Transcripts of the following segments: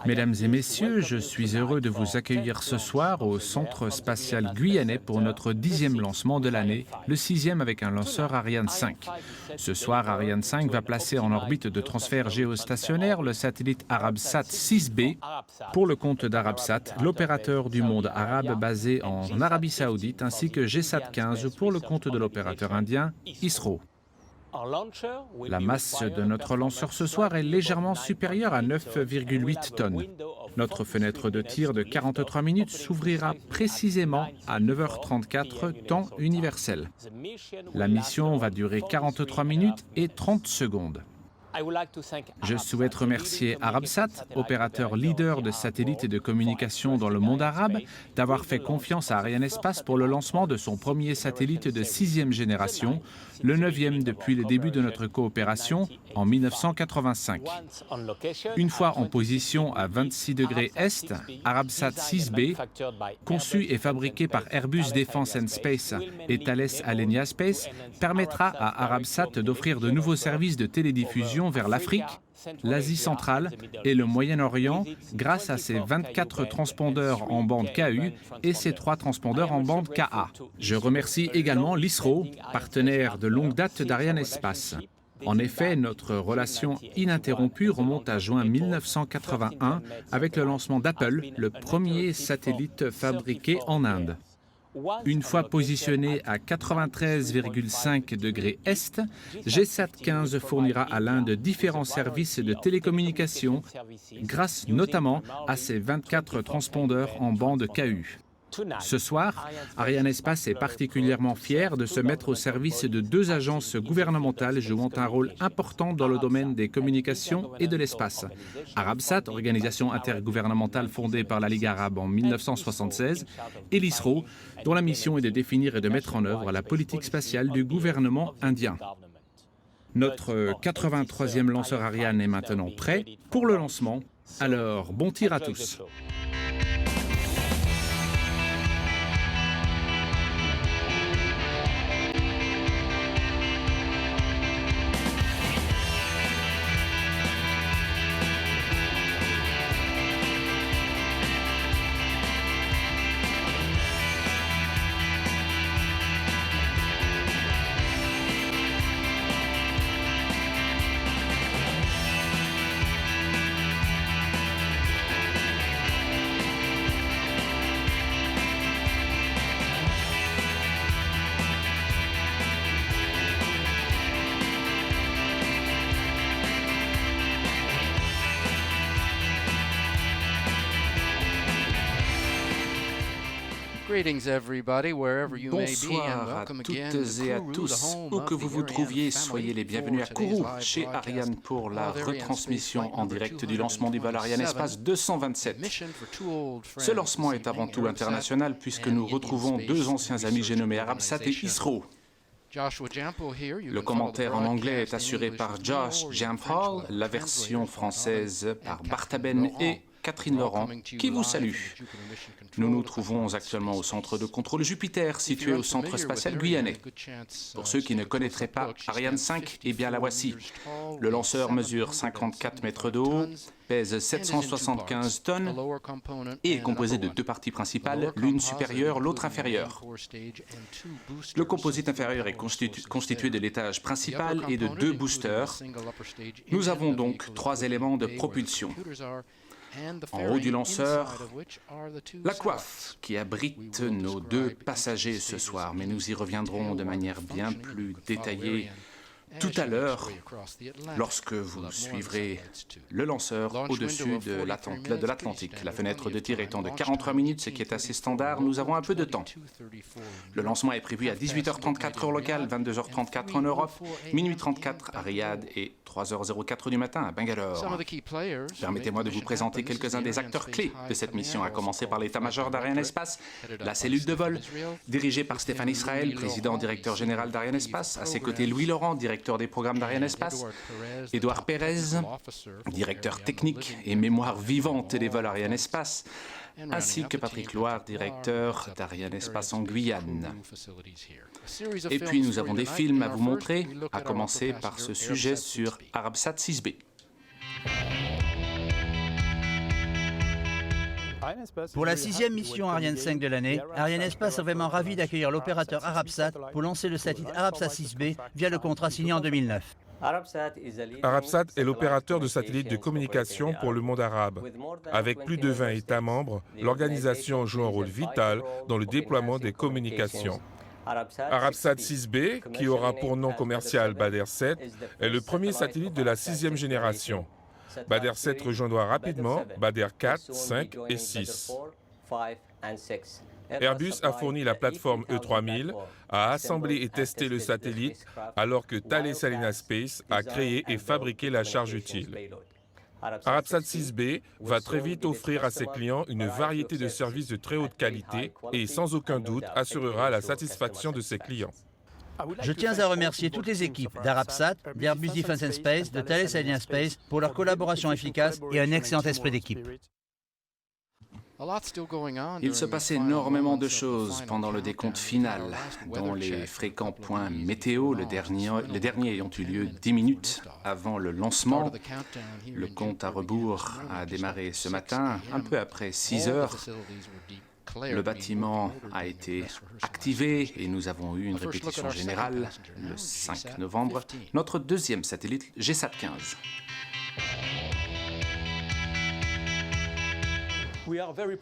Mesdames et messieurs, je suis heureux de vous accueillir ce soir au Centre spatial guyanais pour notre 10e lancement de l'année, le 6e avec un lanceur Ariane 5. Ce soir, Ariane 5 va placer en orbite de transfert géostationnaire le satellite Arabsat 6B pour le compte d'Arabsat, l'opérateur du monde arabe basé en Arabie Saoudite, ainsi que GSAT 15 pour le compte de l'opérateur indien ISRO. La masse de notre lanceur ce soir est légèrement supérieure à 9,8 tonnes. Notre fenêtre de tir de 43 minutes s'ouvrira précisément à 9h34, temps universel. La mission va durer 43 minutes et 30 secondes. Je souhaite remercier Arabsat, opérateur leader de satellites et de communication dans le monde arabe, d'avoir fait confiance à Arianespace pour le lancement de son premier satellite de 6e génération, le 9e depuis le début de notre coopération en 1985. Une fois en position à 26 degrés Est, Arabsat 6B, conçu et fabriqué par Airbus Defence and Space et Thales Alenia Space, permettra à Arabsat d'offrir de nouveaux services de télédiffusion vers l'Afrique, l'Asie centrale et le Moyen-Orient grâce à ses 24 transpondeurs en bande KU et ses 3 transpondeurs en bande KA. Je remercie également l'ISRO, partenaire de longue date d'Arianespace. En effet, notre relation ininterrompue remonte à juin 1981 avec le lancement d'Apple, le premier satellite fabriqué en Inde. Une fois positionné à 93,5 degrés Est, GSAT 15 fournira à l'Inde différents services de télécommunication grâce notamment à ses 24 transpondeurs en bande KU. Ce soir, Arianespace est particulièrement fier de se mettre au service de 2 agences gouvernementales jouant un rôle important dans le domaine des communications et de l'espace. Arabsat, organisation intergouvernementale fondée par la Ligue arabe en 1976, et l'ISRO, dont la mission est de définir et de mettre en œuvre la politique spatiale du gouvernement indien. Notre 83e lanceur Ariane est maintenant prêt pour le lancement. Alors, bon tir à tous. Bonsoir à toutes et à tous, où que vous vous trouviez, soyez les bienvenus à Kourou, chez Ariane, pour la retransmission en direct du lancement du vol Arianespace 227. Ce lancement est avant tout international puisque nous retrouvons 2 anciens amis, j'ai nommé Arabsat et ISRO. Le commentaire en anglais est assuré par Josh Jampol, la version française par Barthaben et Catherine Laurent, qui vous salue. Nous nous trouvons actuellement au centre de contrôle Jupiter, situé au centre spatial guyanais. Pour ceux qui ne connaîtraient pas Ariane 5, eh bien la voici. Le lanceur mesure 54 mètres de haut, pèse 775 tonnes et est composé de 2 parties principales, l'une supérieure, l'autre inférieure. Le composite inférieur est constitué de l'étage principal et de 2 boosters. Nous avons donc 3 éléments de propulsion. En haut du lanceur, la coiffe qui abrite nos 2 passagers ce soir, mais nous y reviendrons de manière bien plus détaillée tout à l'heure, lorsque vous suivrez le lanceur au-dessus de l'Atlantique. La fenêtre de tir étant de 43 minutes, ce qui est assez standard, nous avons un peu de temps. Le lancement est prévu à 18h34 heure locale, 22h34 en Europe, minuit 34 à Riyad et 3h04 du matin à Bangalore. Permettez-moi de vous présenter quelques-uns des acteurs clés de cette mission, à commencer par l'état-major d'Arianespace, la cellule de vol, dirigée par Stéphane Israël, président-directeur général d'Arianespace, à ses côtés Louis Laurent, directeur des programmes d'Arianespace, Édouard Pérez, directeur technique et mémoire vivante des vols Arianespace, ainsi que Patrick Loire, directeur d'Arianespace en Guyane. Et puis nous avons des films à vous montrer, à commencer par ce sujet sur Arabsat 6B. Pour la 6e mission Ariane 5 de l'année, Arianespace est vraiment ravi d'accueillir l'opérateur Arabsat pour lancer le satellite Arabsat 6B via le contrat signé en 2009. Arabsat est l'opérateur de satellites de communication pour le monde arabe. Avec plus de 20 États membres, l'organisation joue un rôle vital dans le déploiement des communications. Arabsat 6B, qui aura pour nom commercial Badr 7, est le premier satellite de la 6e génération. Badr 7 rejoindra rapidement Badr 4, 5 et 6. Airbus a fourni la plateforme E3000, a assemblé et testé le satellite, alors que Thales Alenia Space a créé et fabriqué la charge utile. Arabsat 6B va très vite offrir à ses clients une variété de services de très haute qualité et, sans aucun doute, assurera la satisfaction de ses clients. Je tiens à remercier toutes les équipes d'Arabsat, d'Airbus Defence and Space, de Thales Alenia Space pour leur collaboration efficace et un excellent esprit d'équipe. Il se passe énormément de choses pendant le décompte final, dont les fréquents points météo, le dernier ayant eu lieu 10 minutes avant le lancement. Le compte à rebours a démarré ce matin, un peu après 6 heures. Le bâtiment a été activé et nous avons eu une répétition générale le 5 novembre. Notre deuxième satellite, GSAT 15.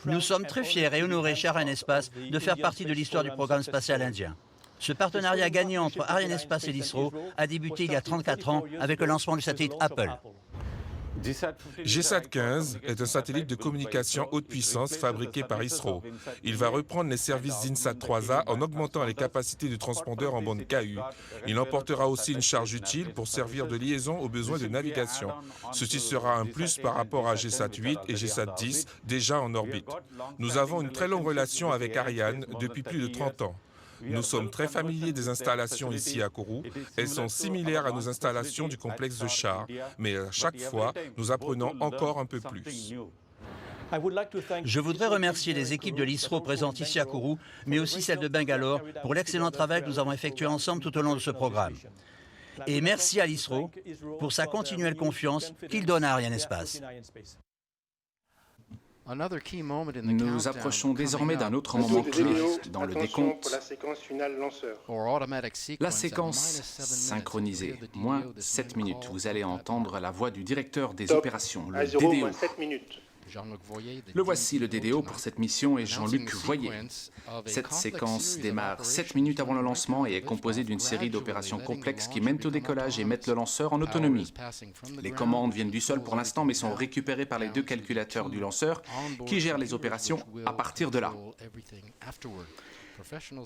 Nous sommes très fiers et honorés chez Arianespace de faire partie de l'histoire du programme spatial indien. Ce partenariat gagnant entre Arianespace et l'ISRO a débuté il y a 34 ans avec le lancement du satellite Apple. GSAT 15 est un satellite de communication haute puissance fabriqué par ISRO. Il va reprendre les services d'INSAT 3A en augmentant les capacités de transpondeur en bande KU. Il emportera aussi une charge utile pour servir de liaison aux besoins de navigation. Ceci sera un plus par rapport à GSAT 8 et GSAT 10 déjà en orbite. Nous avons une très longue relation avec Ariane depuis plus de 30 ans. Nous sommes très familiers des installations ici à Kourou. Elles sont similaires à nos installations du complexe de chars, mais à chaque fois, nous apprenons encore un peu plus. Je voudrais remercier les équipes de l'ISRO présentes ici à Kourou, mais aussi celles de Bangalore, pour l'excellent travail que nous avons effectué ensemble tout au long de ce programme. Et merci à l'ISRO pour sa continuelle confiance qu'il donne à Arianespace. Nous approchons désormais d'un autre moment clé dans le décompte. La séquence synchronisée, moins 7 minutes. Vous allez entendre la voix du directeur des opérations, le DDO. Le voici, le DDO pour cette mission est Jean-Luc Voyer. Cette séquence démarre 7 minutes avant le lancement et est composée d'une série d'opérations complexes qui mènent au décollage et mettent le lanceur en autonomie. Les commandes viennent du sol pour l'instant mais sont récupérées par les 2 calculateurs du lanceur qui gèrent les opérations à partir de là.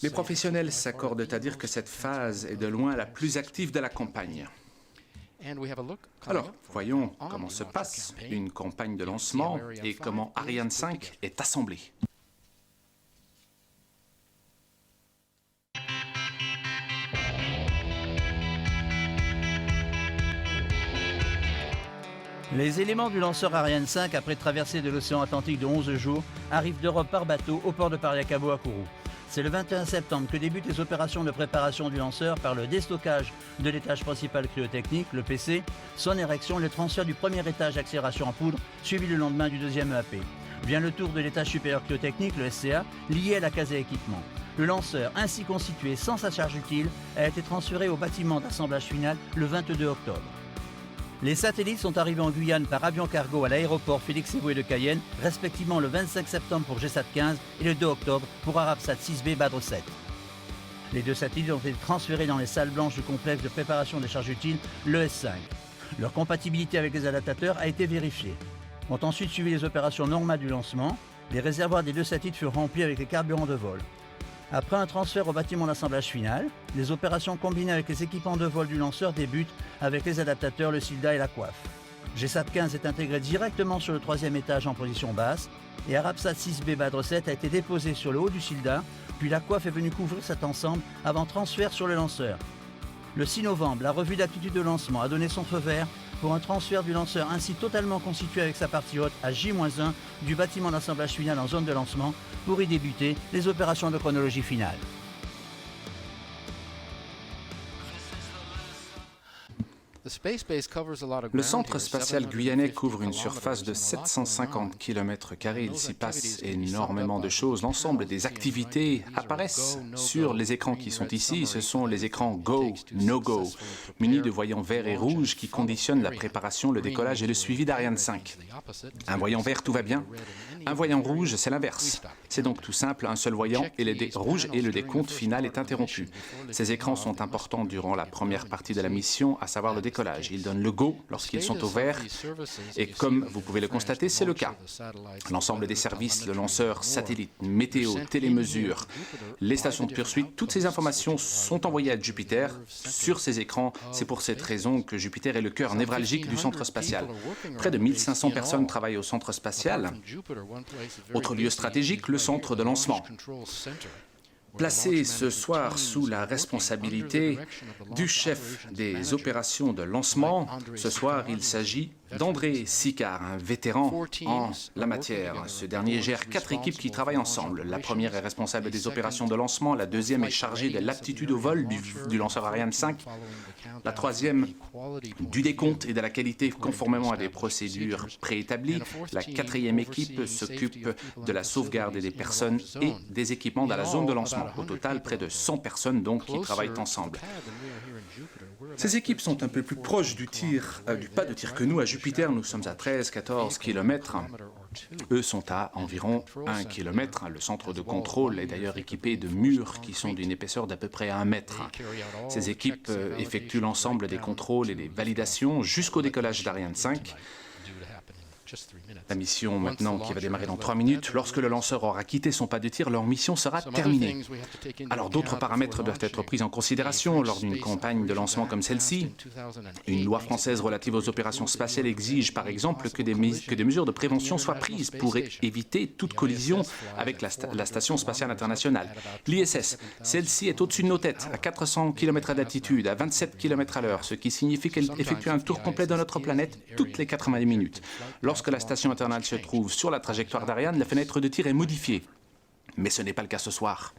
Les professionnels s'accordent à dire que cette phase est de loin la plus active de la campagne. Alors, voyons comment se passe une campagne de lancement et comment Ariane 5 est assemblée. Les éléments du lanceur Ariane 5, après traversée de l'océan Atlantique de 11 jours, arrivent d'Europe par bateau au port de Pariacabo à Kourou. C'est le 21 septembre que débutent les opérations de préparation du lanceur par le déstockage de l'étage principal cryotechnique, le PC, son érection et le transfert du premier étage accélération en poudre, suivi le lendemain du deuxième EAP. Vient le tour de l'étage supérieur cryotechnique, le SCA, lié à la case à équipement. Le lanceur, ainsi constitué sans sa charge utile, a été transféré au bâtiment d'assemblage final le 22 octobre. Les satellites sont arrivés en Guyane par avion cargo à l'aéroport Félix-Éboué de Cayenne, respectivement le 25 septembre pour GSAT 15 et le 2 octobre pour Arabsat 6B Badr 7. Les 2 satellites ont été transférés dans les salles blanches du complexe de préparation des charges utiles, l'ES5. Leur compatibilité avec les adaptateurs a été vérifiée. Ont ensuite suivi les opérations normales du lancement. Les réservoirs des 2 satellites furent remplis avec les carburants de vol. Après un transfert au bâtiment d'assemblage final, les opérations combinées avec les équipements de vol du lanceur débutent avec les adaptateurs, le SILDA et la coiffe. GSAT 15 est intégré directement sur le 3e étage en position basse et Arabsat 6B Badr 7 a été déposé sur le haut du SILDA, puis la coiffe est venue couvrir cet ensemble avant transfert sur le lanceur. Le 6 novembre, la revue d'aptitude de lancement a donné son feu vert pour un transfert du lanceur ainsi totalement constitué avec sa partie haute à J-1 du bâtiment d'assemblage final en zone de lancement pour y débuter les opérations de chronologie finale. Le centre spatial guyanais couvre une surface de 750 km². Il s'y passe énormément de choses. L'ensemble des activités apparaissent sur les écrans qui sont ici. Ce sont les écrans Go, No Go, munis de voyants verts et rouges qui conditionnent la préparation, le décollage et le suivi d'Ariane 5. Un voyant vert, tout va bien. Un voyant rouge, c'est l'inverse. C'est donc tout simple, un seul voyant et le rouge et le décompte final est interrompu. Ces écrans sont importants durant la première partie de la mission, à savoir le décollage. Ils donnent le go lorsqu'ils sont au vert et comme vous pouvez le constater, c'est le cas. L'ensemble des services, le lanceur, satellite, météo, télémesure, les stations de poursuite, toutes ces informations sont envoyées à Jupiter sur ces écrans. C'est pour cette raison que Jupiter est le cœur névralgique du centre spatial. Près de 1500 personnes travaillent au centre spatial. Autre lieu stratégique, le centre de lancement. Placé ce soir sous la responsabilité du chef des opérations de lancement, ce soir il s'agit d'André Sicard, un vétéran en la matière. Ce dernier gère 4 équipes qui travaillent ensemble. La première est responsable des opérations de lancement, la deuxième est chargée de l'aptitude au vol du lanceur Ariane 5, la troisième du décompte et de la qualité conformément à des procédures préétablies. La quatrième équipe s'occupe de la sauvegarde des personnes et des équipements dans la zone de lancement. Au total, près de 100 personnes donc qui travaillent ensemble. Ces équipes sont un peu plus proches du pas de tir que nous. À Jupiter, nous sommes à 13-14 km. Eux sont à environ 1 km. Le centre de contrôle est d'ailleurs équipé de murs qui sont d'une épaisseur d'à peu près 1 mètre. Ces équipes effectuent l'ensemble des contrôles et des validations jusqu'au décollage d'Ariane 5. La mission maintenant qui va démarrer dans 3 minutes, lorsque le lanceur aura quitté son pas de tir, leur mission sera terminée. Alors d'autres paramètres doivent être pris en considération lors d'une campagne de lancement comme celle-ci. Une loi française relative aux opérations spatiales exige par exemple que des mesures de prévention soient prises pour éviter toute collision avec la Station spatiale internationale. L'ISS, celle-ci est au-dessus de nos têtes, à 400 km d'altitude, à 27 km à l'heure, ce qui signifie qu'elle effectue un tour complet de notre planète toutes les 90 minutes. Lorsque la station internationale se trouve sur la trajectoire d'Ariane, la fenêtre de tir est modifiée. Mais ce n'est pas le cas ce soir.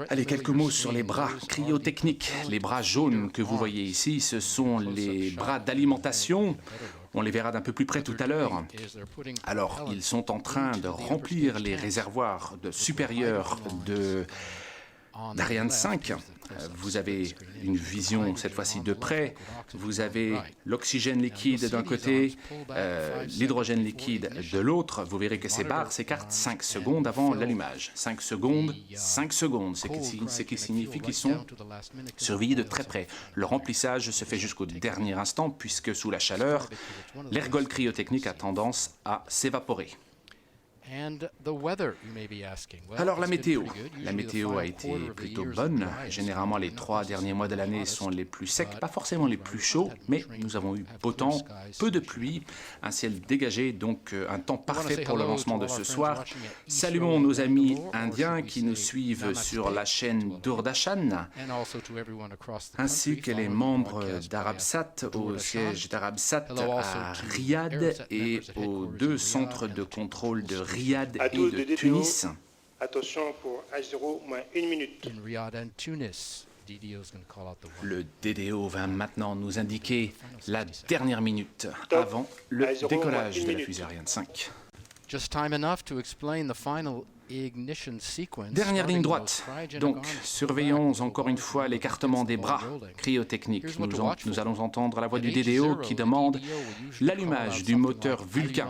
Allez, quelques mots sur les bras cryotechniques. Les bras jaunes que vous voyez ici, ce sont les bras d'alimentation. On les verra d'un peu plus près tout à l'heure. Alors, ils sont en train de remplir les réservoirs supérieurs d'Ariane 5. Vous avez une vision cette fois-ci de près. Vous avez l'oxygène liquide d'un côté, l'hydrogène liquide de l'autre. Vous verrez que ces barres s'écartent 5 secondes avant l'allumage. 5 secondes, 5 secondes, ce qui signifie qu'ils sont surveillés de très près. Le remplissage se fait jusqu'au dernier instant puisque sous la chaleur, l'ergol cryotechnique a tendance à s'évaporer. Alors la météo. La météo a été plutôt bonne. Généralement, les 3 derniers mois de l'année sont les plus secs, pas forcément les plus chauds, mais nous avons eu beau temps, peu de pluie, un ciel dégagé, donc un temps parfait pour le lancement de ce soir. Saluons nos amis indiens qui nous suivent sur la chaîne Doordarshan, ainsi que les membres d'Arabsat au siège d'Arabsat à Riyad et aux 2 centres de contrôle de Riyad et de Tunis. Attention pour H0 moins 1 minute. Le DDO va maintenant nous indiquer la dernière minute avant le décollage de la fusée Ariane 5. Dernière ligne droite. Donc, surveillons encore une fois l'écartement des bras cryotechniques. Nous allons entendre la voix du DDO qui demande l'allumage du moteur Vulcain.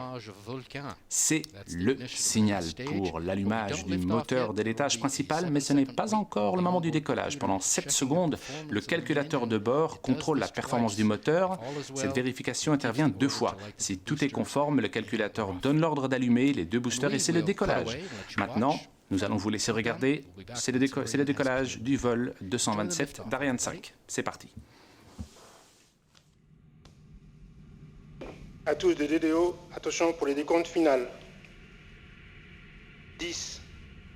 C'est le signal pour l'allumage du moteur de l'étage principal, mais ce n'est pas encore le moment du décollage. Pendant 7 secondes, le calculateur de bord contrôle la performance du moteur. Cette vérification intervient 2 fois. Si tout est conforme, le calculateur donne l'ordre d'allumer les 2 boosters et c'est le décollage. Maintenant, nous allons vous laisser regarder, c'est le décollage du vol 227 d'Ariane 5. C'est parti. À tous de DDO, attention pour les décomptes finales. 10,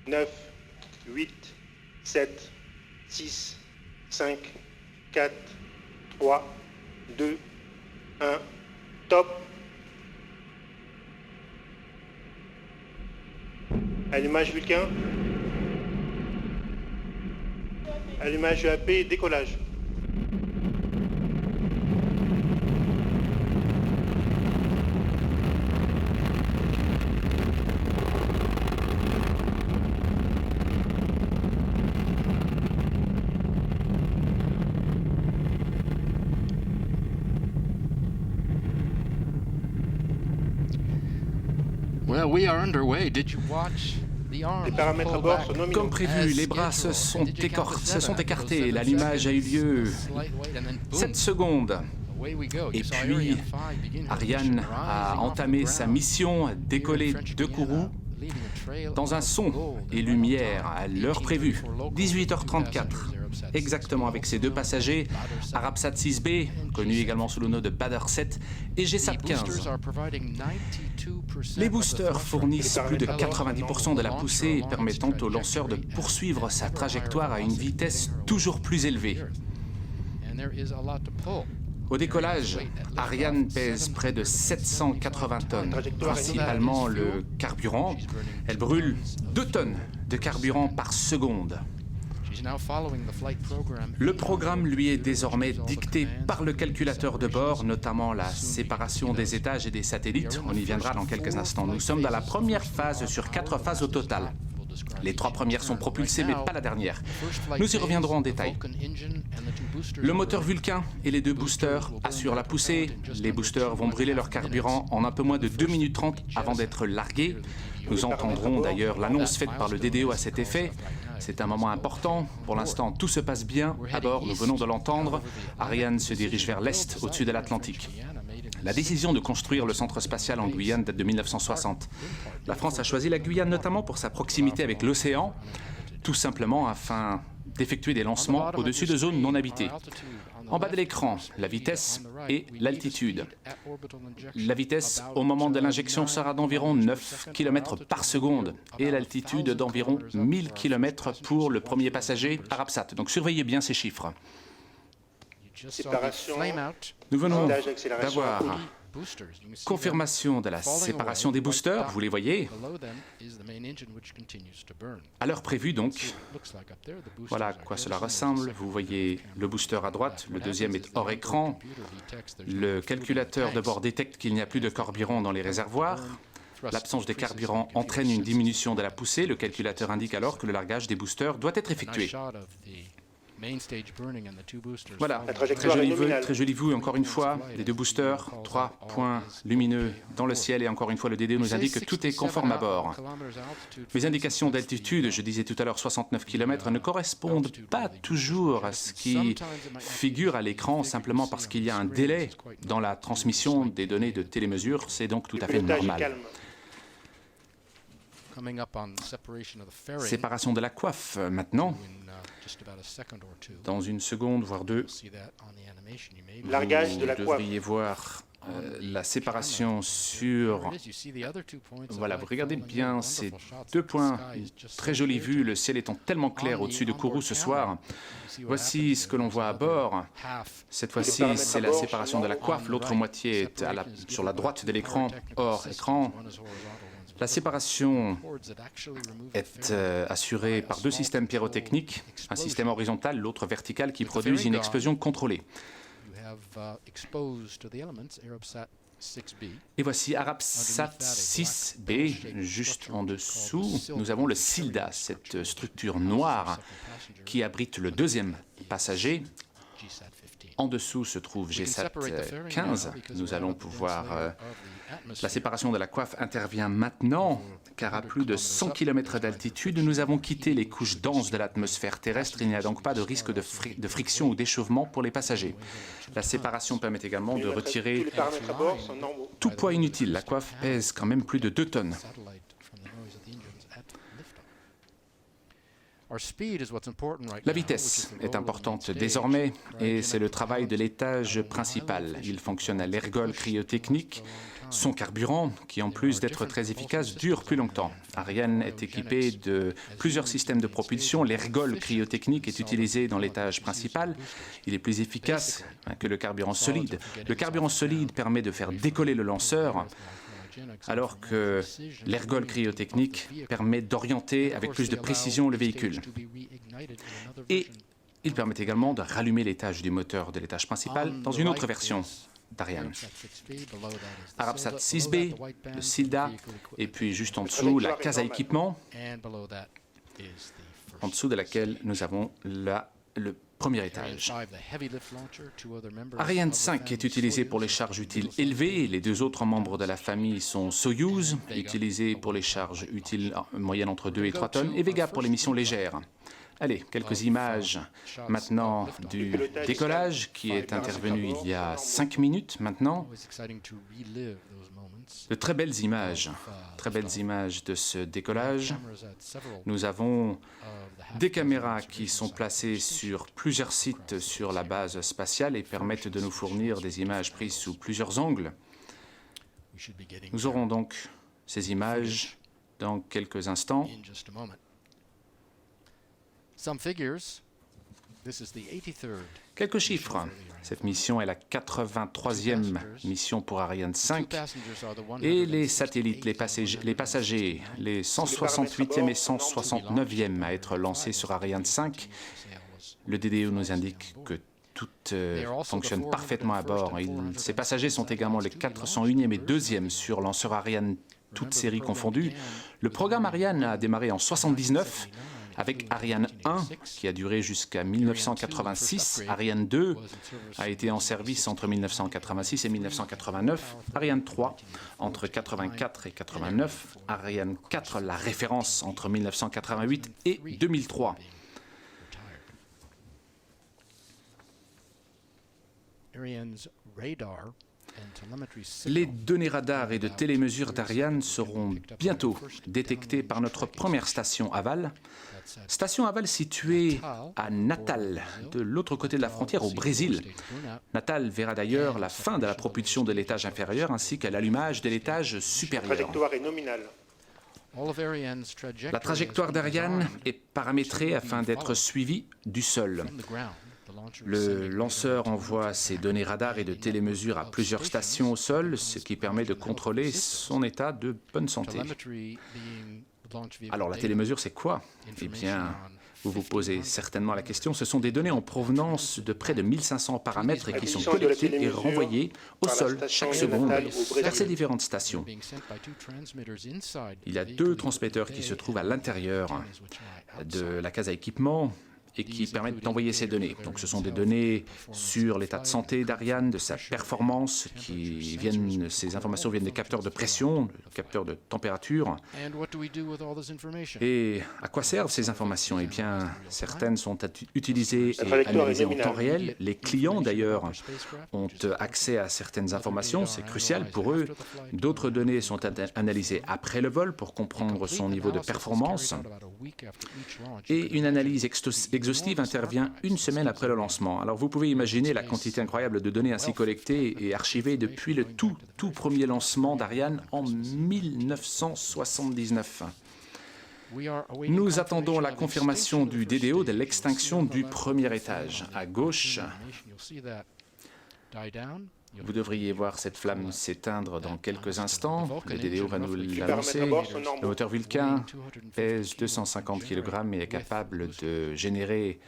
9, 8, 7, 6, 5, 4, 3, 2, 1, top. Allumage Vulcain. Allumage EAP, décollage. Les paramètres à bord sont nominaux. Comme prévu, les bras se sont écartés. L'allumage a eu lieu 7 secondes. Et puis, Ariane a entamé sa mission, décoller de Kourou dans un son et lumière à l'heure prévue, 18h34, exactement avec ses deux passagers, Arabsat 6B, connu également sous le nom de Badr 7, et GSAT 15. Les boosters fournissent plus de 90% de la poussée, permettant au lanceur de poursuivre sa trajectoire à une vitesse toujours plus élevée. Au décollage, Ariane pèse près de 780 tonnes, principalement le carburant. Elle brûle 2 tonnes de carburant par seconde. Le programme lui est désormais dicté par le calculateur de bord, notamment la séparation des étages et des satellites. On y viendra dans quelques instants. Nous sommes dans la première phase sur 4 phases au total. Les 3 premières sont propulsées, mais pas la dernière. Nous y reviendrons en détail. Le moteur Vulcain et les 2 boosters assurent la poussée. Les boosters vont brûler leur carburant en un peu moins de 2 minutes 30 avant d'être largués. Nous entendrons d'ailleurs l'annonce faite par le DDO à cet effet. C'est un moment important. Pour l'instant, tout se passe bien. À bord, nous venons de l'entendre. Ariane se dirige vers l'est, au-dessus de l'Atlantique. La décision de construire le centre spatial en Guyane date de 1960. La France a choisi la Guyane notamment pour sa proximité avec l'océan, tout simplement afin d'effectuer des lancements au-dessus de zones non habitées. En bas de l'écran, la vitesse et l'altitude. La vitesse au moment de l'injection sera d'environ 9 km par seconde et l'altitude d'environ 1000 km pour le premier passager Arabsat. Donc surveillez bien ces chiffres. Séparation. Nous venons D'accélération. d'avoir confirmation de la séparation des boosters, vous les voyez. À l'heure prévue donc, voilà à quoi cela ressemble. Vous voyez le booster à droite, le deuxième est hors écran. Le calculateur de bord détecte qu'il n'y a plus de carburant dans les réservoirs. L'absence de carburant entraîne une diminution de la poussée. Le calculateur indique alors que le largage des boosters doit être effectué. Voilà, très joli vue, encore une fois, les 2 boosters, 3 points lumineux dans le ciel et encore une fois le DDO nous indique que tout est conforme à bord. Les indications d'altitude, je disais tout à l'heure 69 km, ne correspondent pas toujours à ce qui figure à l'écran simplement parce qu'il y a un délai dans la transmission des données de télémesure, c'est donc tout à fait normal. Séparation de la coiffe maintenant. Dans une seconde, voire 2, Largage de la vous coiffe. devriez voir la séparation sur... Voilà, vous regardez bien ces 2 points, très jolie vue, le ciel étant tellement clair au-dessus de Kourou ce soir. Voici ce que l'on voit à bord. Cette fois-ci, c'est la séparation de la coiffe, l'autre moitié est sur la droite de l'écran, hors écran. La séparation est assurée par 2 systèmes pyrotechniques, un système horizontal, l'autre vertical, qui produisent une explosion contrôlée. Et voici Arabsat 6B, juste en dessous. Nous avons le SILDA, cette structure noire qui abrite le 2e passager. En dessous se trouve GSAT 15. Nous allons pouvoir... La séparation de la coiffe intervient maintenant, car à plus de 100 km d'altitude, nous avons quitté les couches denses de l'atmosphère terrestre. Il n'y a donc pas de risque de friction ou d'échauffement pour les passagers. La séparation permet également de retirer tout poids inutile. La coiffe pèse quand même plus de 2 tonnes. La vitesse est importante désormais et c'est le travail de l'étage principal. Il fonctionne à l'ergol cryotechnique. Son carburant, qui en plus d'être très efficace, dure plus longtemps. Ariane est équipé de plusieurs systèmes de propulsion. L'ergol cryotechnique est utilisé dans l'étage principal. Il est plus efficace que le carburant solide. Le carburant solide permet de faire décoller le lanceur, alors que l'ergol cryotechnique permet d'orienter avec plus de précision le véhicule. Et il permet également de rallumer l'étage du moteur de l'étage principal dans une autre version d'Ariane. Arabsat 6B, le SILDA, et puis juste en dessous, la case à équipement, en dessous de laquelle nous avons le premier étage. Ariane 5 est utilisé pour les charges utiles élevées. Les deux autres membres de la famille sont Soyouz, utilisé pour les charges utiles moyennes entre 2 et 3 tonnes, et Vega pour les missions légères. Allez, quelques images maintenant du décollage qui est intervenu il y a 5 minutes maintenant. De très belles images de ce décollage. Nous avons des caméras qui sont placées sur plusieurs sites sur la base spatiale et permettent de nous fournir des images prises sous plusieurs angles. Nous aurons donc ces images dans quelques instants. Quelques chiffres. Cette mission est la 83e mission pour Ariane 5 et les satellites, les passagers, les 168e et 169e à être lancés sur Ariane 5. Le DDE nous indique que tout fonctionne parfaitement à bord. Ces passagers sont également les 401e et 2e sur lanceur Ariane, toutes séries confondues. Le programme Ariane a démarré en 1979. Avec Ariane 1, qui a duré jusqu'à 1986, Ariane 2 a été en service entre 1986 et 1989, Ariane 3 entre 84 et 89, Ariane 4, la référence entre 1988 et 2003. Les données radars et de télémesure d'Ariane seront bientôt détectées par notre première station aval. Station aval située à Natal, de l'autre côté de la frontière, au Brésil. Natal verra d'ailleurs la fin de la propulsion de l'étage inférieur ainsi qu'à l'allumage de l'étage supérieur. La trajectoire est nominale. La trajectoire d'Ariane est paramétrée afin d'être suivie du sol. Le lanceur envoie ses données radar et de télémesure à plusieurs stations au sol, ce qui permet de contrôler son état de bonne santé. Alors la télémesure, c'est quoi? Eh bien, vous vous posez certainement la question. Ce sont des données en provenance de près de 1500 paramètres et qui sont collectés et renvoyés au sol chaque seconde vers ces différentes stations. Il y a 2 transmetteurs qui se trouvent à l'intérieur de la case à équipement et qui permettent d'envoyer ces données. Donc ce sont des données sur l'état de santé d'Ariane, de sa performance, ces informations viennent des capteurs de pression, des capteurs de température. Et à quoi servent ces informations? Eh bien, certaines sont utilisées et analysées en temps réel. Les clients, d'ailleurs, ont accès à certaines informations, c'est crucial pour eux. D'autres données sont analysées après le vol pour comprendre son niveau de performance. Et une analyse exhaustive intervient 1 semaine après le lancement. Alors vous pouvez imaginer la quantité incroyable de données ainsi collectées et archivées depuis le tout premier lancement d'Ariane en 1979. Nous attendons la confirmation du DDO de l'extinction du premier étage. À gauche, vous devriez voir cette flamme s'éteindre dans quelques instants. Le DDO va nous l'annoncer. Le moteur Vulcain pèse 250 kg et est capable de générer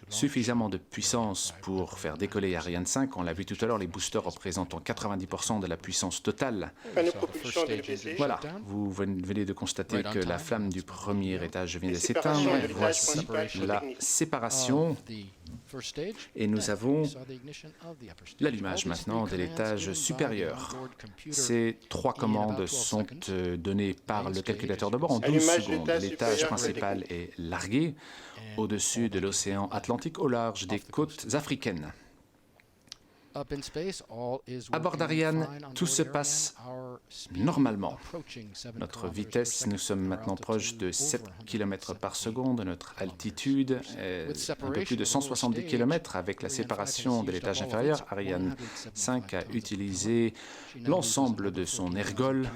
suffisamment de puissance pour faire décoller Ariane 5. On l'a vu tout à l'heure, les boosters représentent 90% de la puissance totale. Voilà, vous venez de constater que la flamme du premier étage vient de s'éteindre. Voici la séparation. Et nous avons l'allumage maintenant de l'étage supérieur. Ces 3 commandes sont données par le calculateur de bord en 12 secondes. L'étage principal est largué au-dessus de l'océan Atlantique au large des côtes africaines. À bord d'Ariane, tout se passe normalement. Notre vitesse, nous sommes maintenant proches de 7 km par seconde. Notre altitude est un peu plus de 170 km avec la séparation de l'étage inférieur. Ariane 5 a utilisé l'ensemble de son ergol.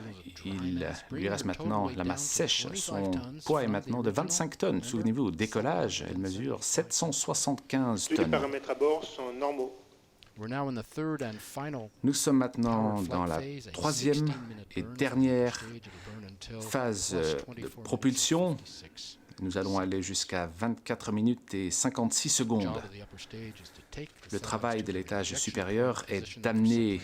Il lui reste maintenant la masse sèche. Son poids est maintenant de 25 tonnes. Souvenez-vous, au décollage, elle mesure 775 Tous les tonnes. paramètres à bord sont normaux. Nous sommes maintenant dans la 3e et dernière phase de propulsion. Nous allons aller jusqu'à 24 minutes et 56 secondes. Le travail de l'étage supérieur est d'amener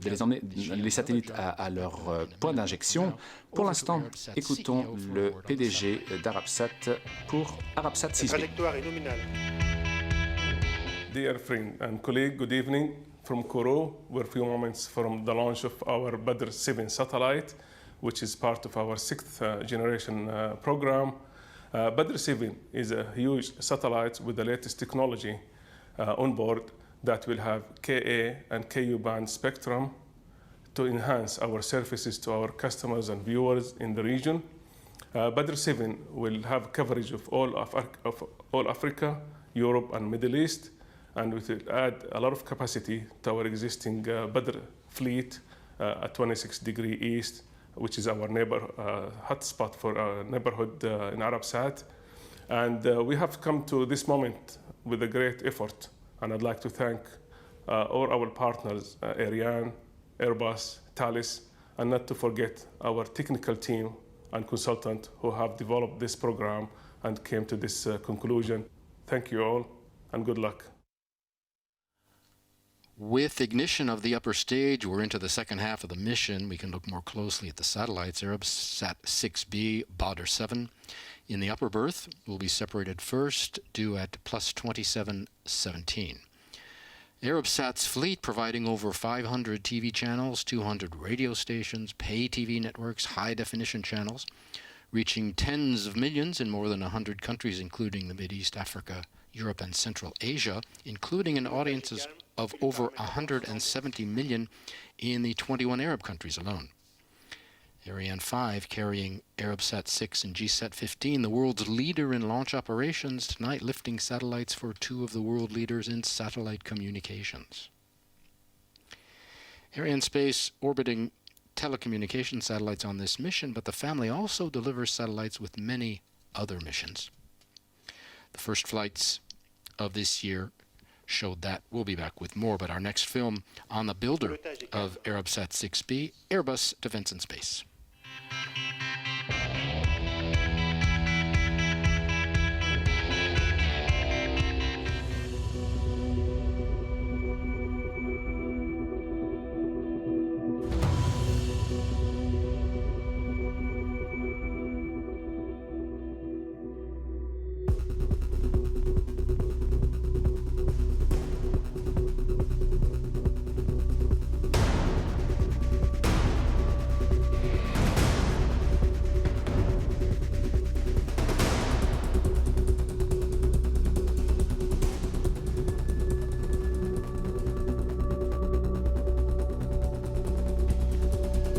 les satellites à leur point d'injection. Pour l'instant, écoutons le PDG d'Arabsat pour Arabsat 6B. La trajectoire est nominale. Dear friend and colleague, good evening from Kourou. We're a few moments from the launch of our Badr 7 satellite, which is part of our sixth generation program. Badr 7 is a huge satellite with the latest technology on board that will have Ka and Ku band spectrum to enhance our services to our customers and viewers in the region. Badr 7 will have coverage of all Africa, Europe, and Middle East, and it will add a lot of capacity to our existing Badr fleet at 26 degrees east, which is our hotspot for neighborhood in Arabsat. And we have come to this moment with a great effort, and I'd like to thank all our partners, Ariane, Airbus, Thales, and not to forget our technical team and consultant who have developed this program and came to this conclusion. Thank you all, and good luck. With ignition of the upper stage, we're into the second half of the mission. We can look more closely at the satellites. Arabsat 6B, Badr 7 in the upper berth will be separated first, due at plus 2717. Arabsat's fleet, providing over 500 TV channels, 200 radio stations, pay TV networks, high-definition channels, reaching tens of millions in more than 100 countries, including the Mideast, Africa, Europe, and Central Asia, including an audiences of over 170 million in the 21 Arab countries alone. Ariane 5 carrying Arabsat 6 and GSAT 15, the world's leader in launch operations, tonight lifting satellites for two of the world leaders in satellite communications. Arianespace orbiting telecommunication satellites on this mission, but the family also delivers satellites with many other missions. The first flights of this year showed that. We'll be back with more, but our next film on the builder of Arabsat 6B, Airbus Defence and Space.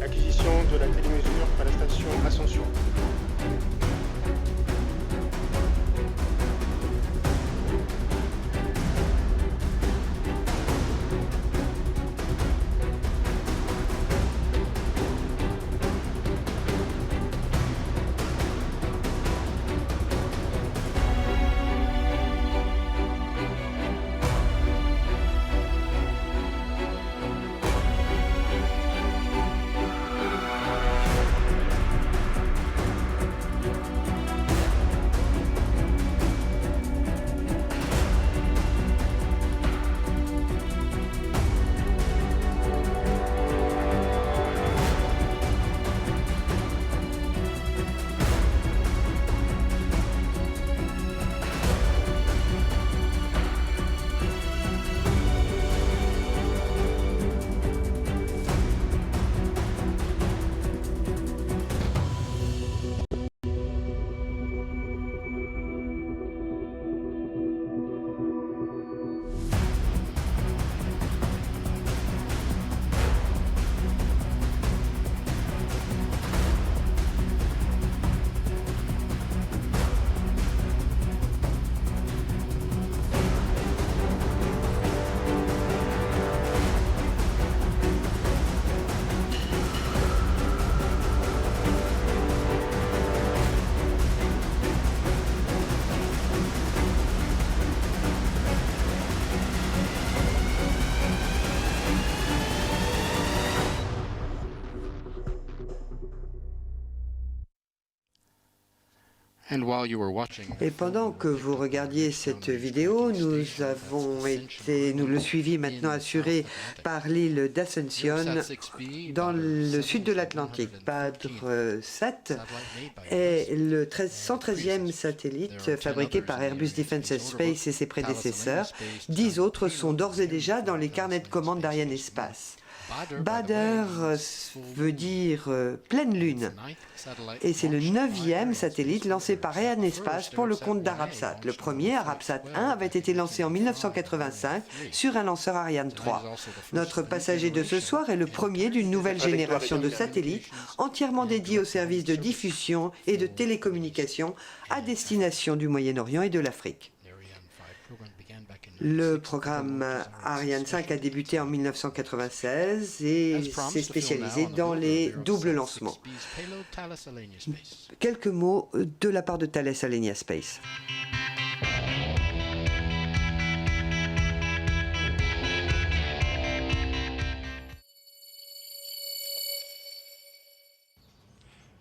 Acquisition de la télémesure à la station Ascension. Et pendant que vous regardiez cette vidéo, nous le suivi maintenant assuré par l'île d'Ascension dans le sud de l'Atlantique. Badr 7 est le 113e satellite fabriqué par Airbus Defence and Space et ses prédécesseurs. 10 autres sont d'ores et déjà dans les carnets de commande d'Arianespace. Badr veut dire pleine lune et c'est le 9e satellite lancé par Arianespace pour le compte d'Arabsat. Le premier, Arabsat 1, avait été lancé en 1985 sur un lanceur Ariane 3. Notre passager de ce soir est le premier d'une nouvelle génération de satellites entièrement dédiés aux services de diffusion et de télécommunication à destination du Moyen-Orient et de l'Afrique. Le programme Ariane 5 a débuté en 1996 et s'est spécialisé dans les doubles lancements. Quelques mots de la part de Thales Alenia Space.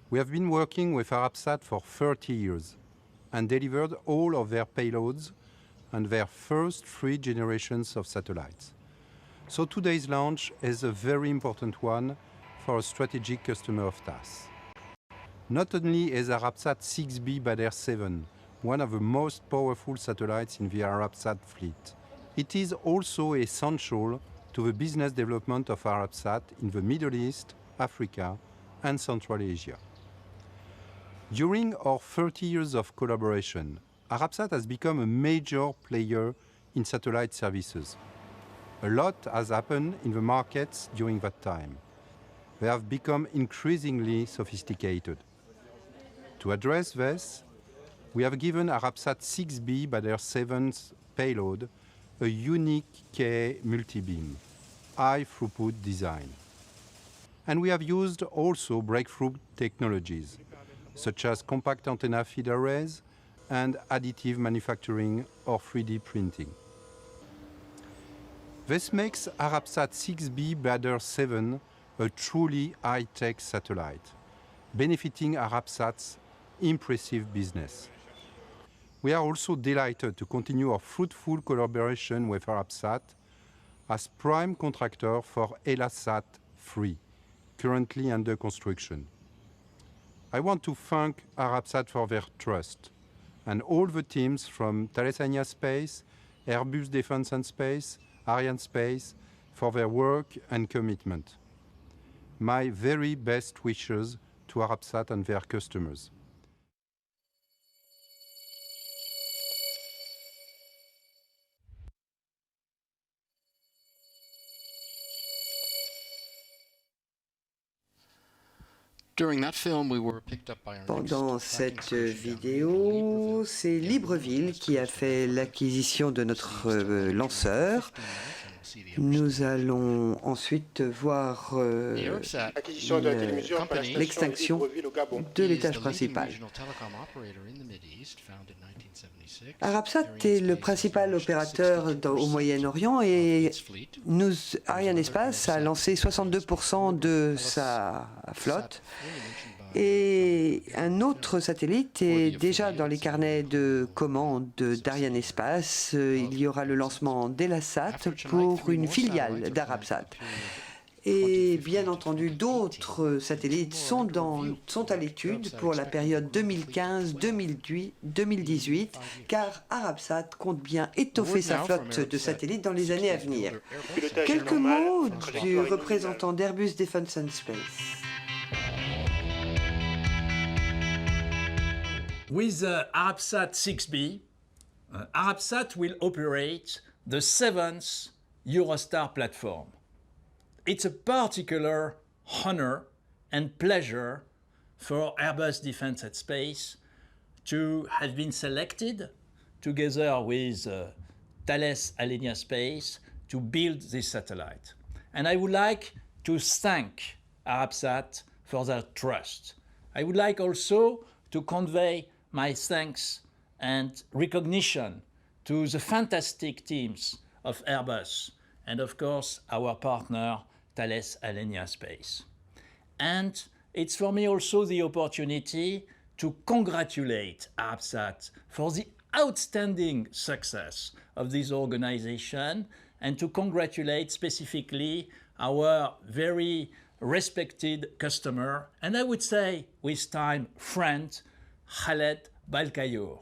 We have been working with Arabsat for 30 years and delivered all of their payloads and their first 3 generations of satellites. So today's launch is a very important one for a strategic customer of TAS. Not only is Arabsat 6B Badr 7 one of the most powerful satellites in the Arabsat fleet, it is also essential to the business development of Arabsat in the Middle East, Africa, and Central Asia. During our 30 years of collaboration, Arabsat has become a major player in satellite services. A lot has happened in the markets during that time. They have become increasingly sophisticated. To address this, we have given Arabsat 6B Badr 7's payload a unique Ka multi-beam, high-throughput design. And we have used also breakthrough technologies, such as compact antenna feed arrays and additive manufacturing or 3D printing. This makes Arabsat 6B Badr 7 a truly high-tech satellite, benefiting Arabsat's impressive business. We are also delighted to continue our fruitful collaboration with Arabsat as prime contractor for Elasat 3, currently under construction. I want to thank Arabsat for their trust, and all the teams from Thales Alenia Space, Airbus Defence and Space, Arianespace for their work and commitment. My very best wishes to Arabsat and their customers. Pendant cette vidéo, c'est Libreville qui a fait l'acquisition de notre lanceur. Nous allons ensuite voir l'extinction de l'étage principal. Arabsat est le principal opérateur au Moyen-Orient et Arianespace a lancé 62% de sa flotte. Et un autre satellite est déjà dans les carnets de commande d'Arianespace. Il y aura le lancement d'Elasat pour une filiale d'Arabsat. Et bien entendu, d'autres satellites sont à l'étude pour la période 2015-2018, car Arabsat compte bien étoffer sa flotte de satellites dans les années à venir. Quelques mots du représentant d'Airbus Defence and Space. With Arabsat 6B, Arabsat will operate the 7th Eurostar platform. It's a particular honor and pleasure for Airbus Defence and Space to have been selected together with Thales Alenia Space to build this satellite. And I would like to thank Arabsat for their trust. I would like also to convey my thanks and recognition to the fantastic teams of Airbus and of course our partner Thales Alenia Space. And it's for me also the opportunity to congratulate Arabsat for the outstanding success of this organization and to congratulate specifically our very respected customer, and I would say with time friend, Khaled Balkayour.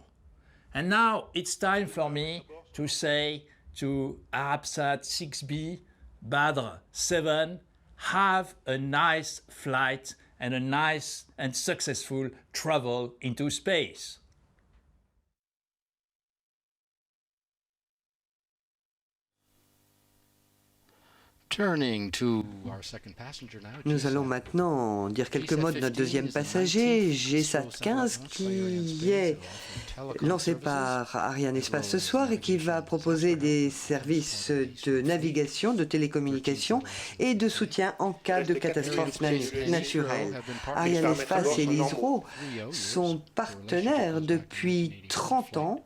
And now it's time for me to say to Arabsat 6B, Badr 7, have a nice flight and a nice and successful travel into space. Nous allons maintenant dire quelques mots de notre deuxième passager, GSAT-15, qui est lancé par Arianespace ce soir et qui va proposer des services de navigation, de télécommunication et de soutien en cas de catastrophe naturelle. Arianespace et l'ISRO sont partenaires depuis 30 ans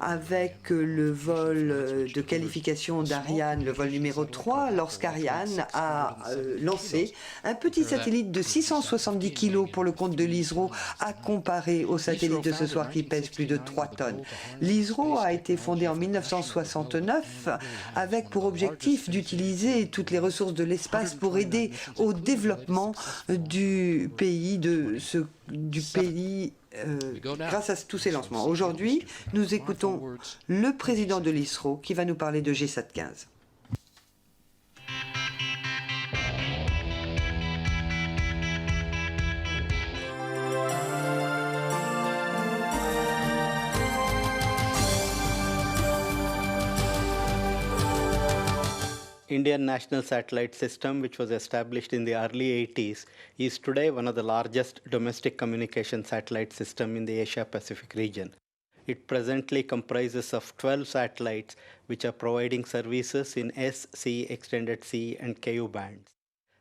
avec le vol de qualification d'Ariane, le vol numéro 3, lorsqu'Ariane a lancé un petit satellite de 670 kg pour le compte de l'ISRO, à comparer au satellite de ce soir qui pèse plus de 3 tonnes. L'ISRO a été fondé en 1969 avec pour objectif d'utiliser toutes les ressources de l'espace pour aider au développement du pays, grâce à tous ces lancements. Aujourd'hui, nous écoutons le président de l'ISRO qui va nous parler de GSAT-15. Indian National Satellite System, which was established in the early 80s, is today one of the largest domestic communication satellite systems in the Asia-Pacific region. It presently comprises of 12 satellites which are providing services in S, C, Extended C, and KU bands.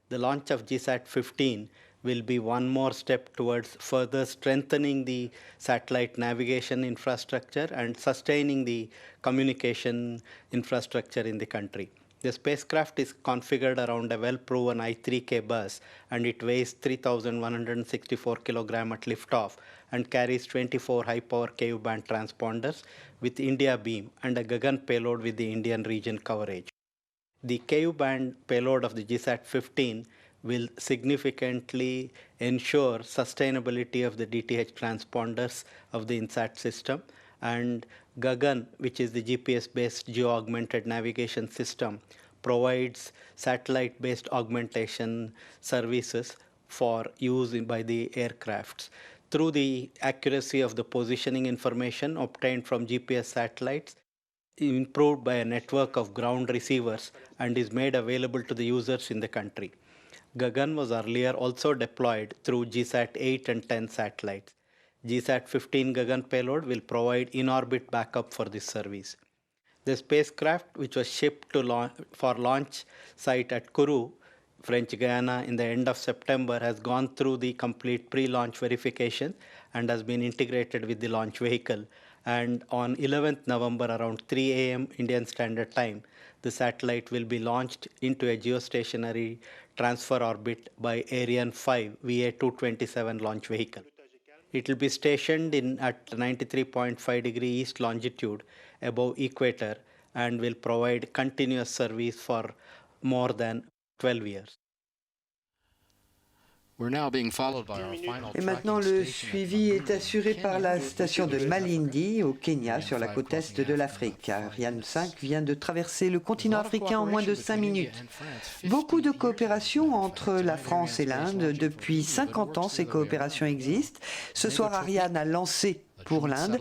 The launch of GSAT-15 will be one more step towards further strengthening the satellite navigation infrastructure and sustaining the communication infrastructure in the country. The spacecraft is configured around a well-proven I-3K bus, and it weighs 3,164 kg at liftoff and carries 24 high-power Ku-band transponders with India beam and a Gagan payload with the Indian region coverage. The Ku-band payload of the GSAT-15 will significantly ensure sustainability of the DTH transponders of the INSAT system, and Gagan, which is the GPS-based geo-augmented navigation system, provides satellite-based augmentation services for use by the aircrafts. Through the accuracy of the positioning information obtained from GPS satellites, improved by a network of ground receivers, and is made available to the users in the country. Gagan was earlier also deployed through GSAT 8 and 10 satellites. GSAT-15 Gagan payload will provide in-orbit backup for this service. The spacecraft, which was shipped for launch site at Kourou, French Guiana, in the end of September, has gone through the complete pre-launch verification and has been integrated with the launch vehicle. And on 11th November, around 3 a.m. Indian Standard Time, the satellite will be launched into a geostationary transfer orbit by Ariane 5 VA-227 launch vehicle. It will be stationed at 93.5 degree east longitude above equator and will provide continuous service for more than 12 years. Et maintenant, le suivi est assuré par la station de Malindi au Kenya, sur la côte est de l'Afrique. Ariane 5 vient de traverser le continent africain en moins de 5 minutes. Beaucoup de coopération entre la France et l'Inde. Depuis 50 ans, ces coopérations existent. Ce soir, Ariane a lancé pour l'Inde,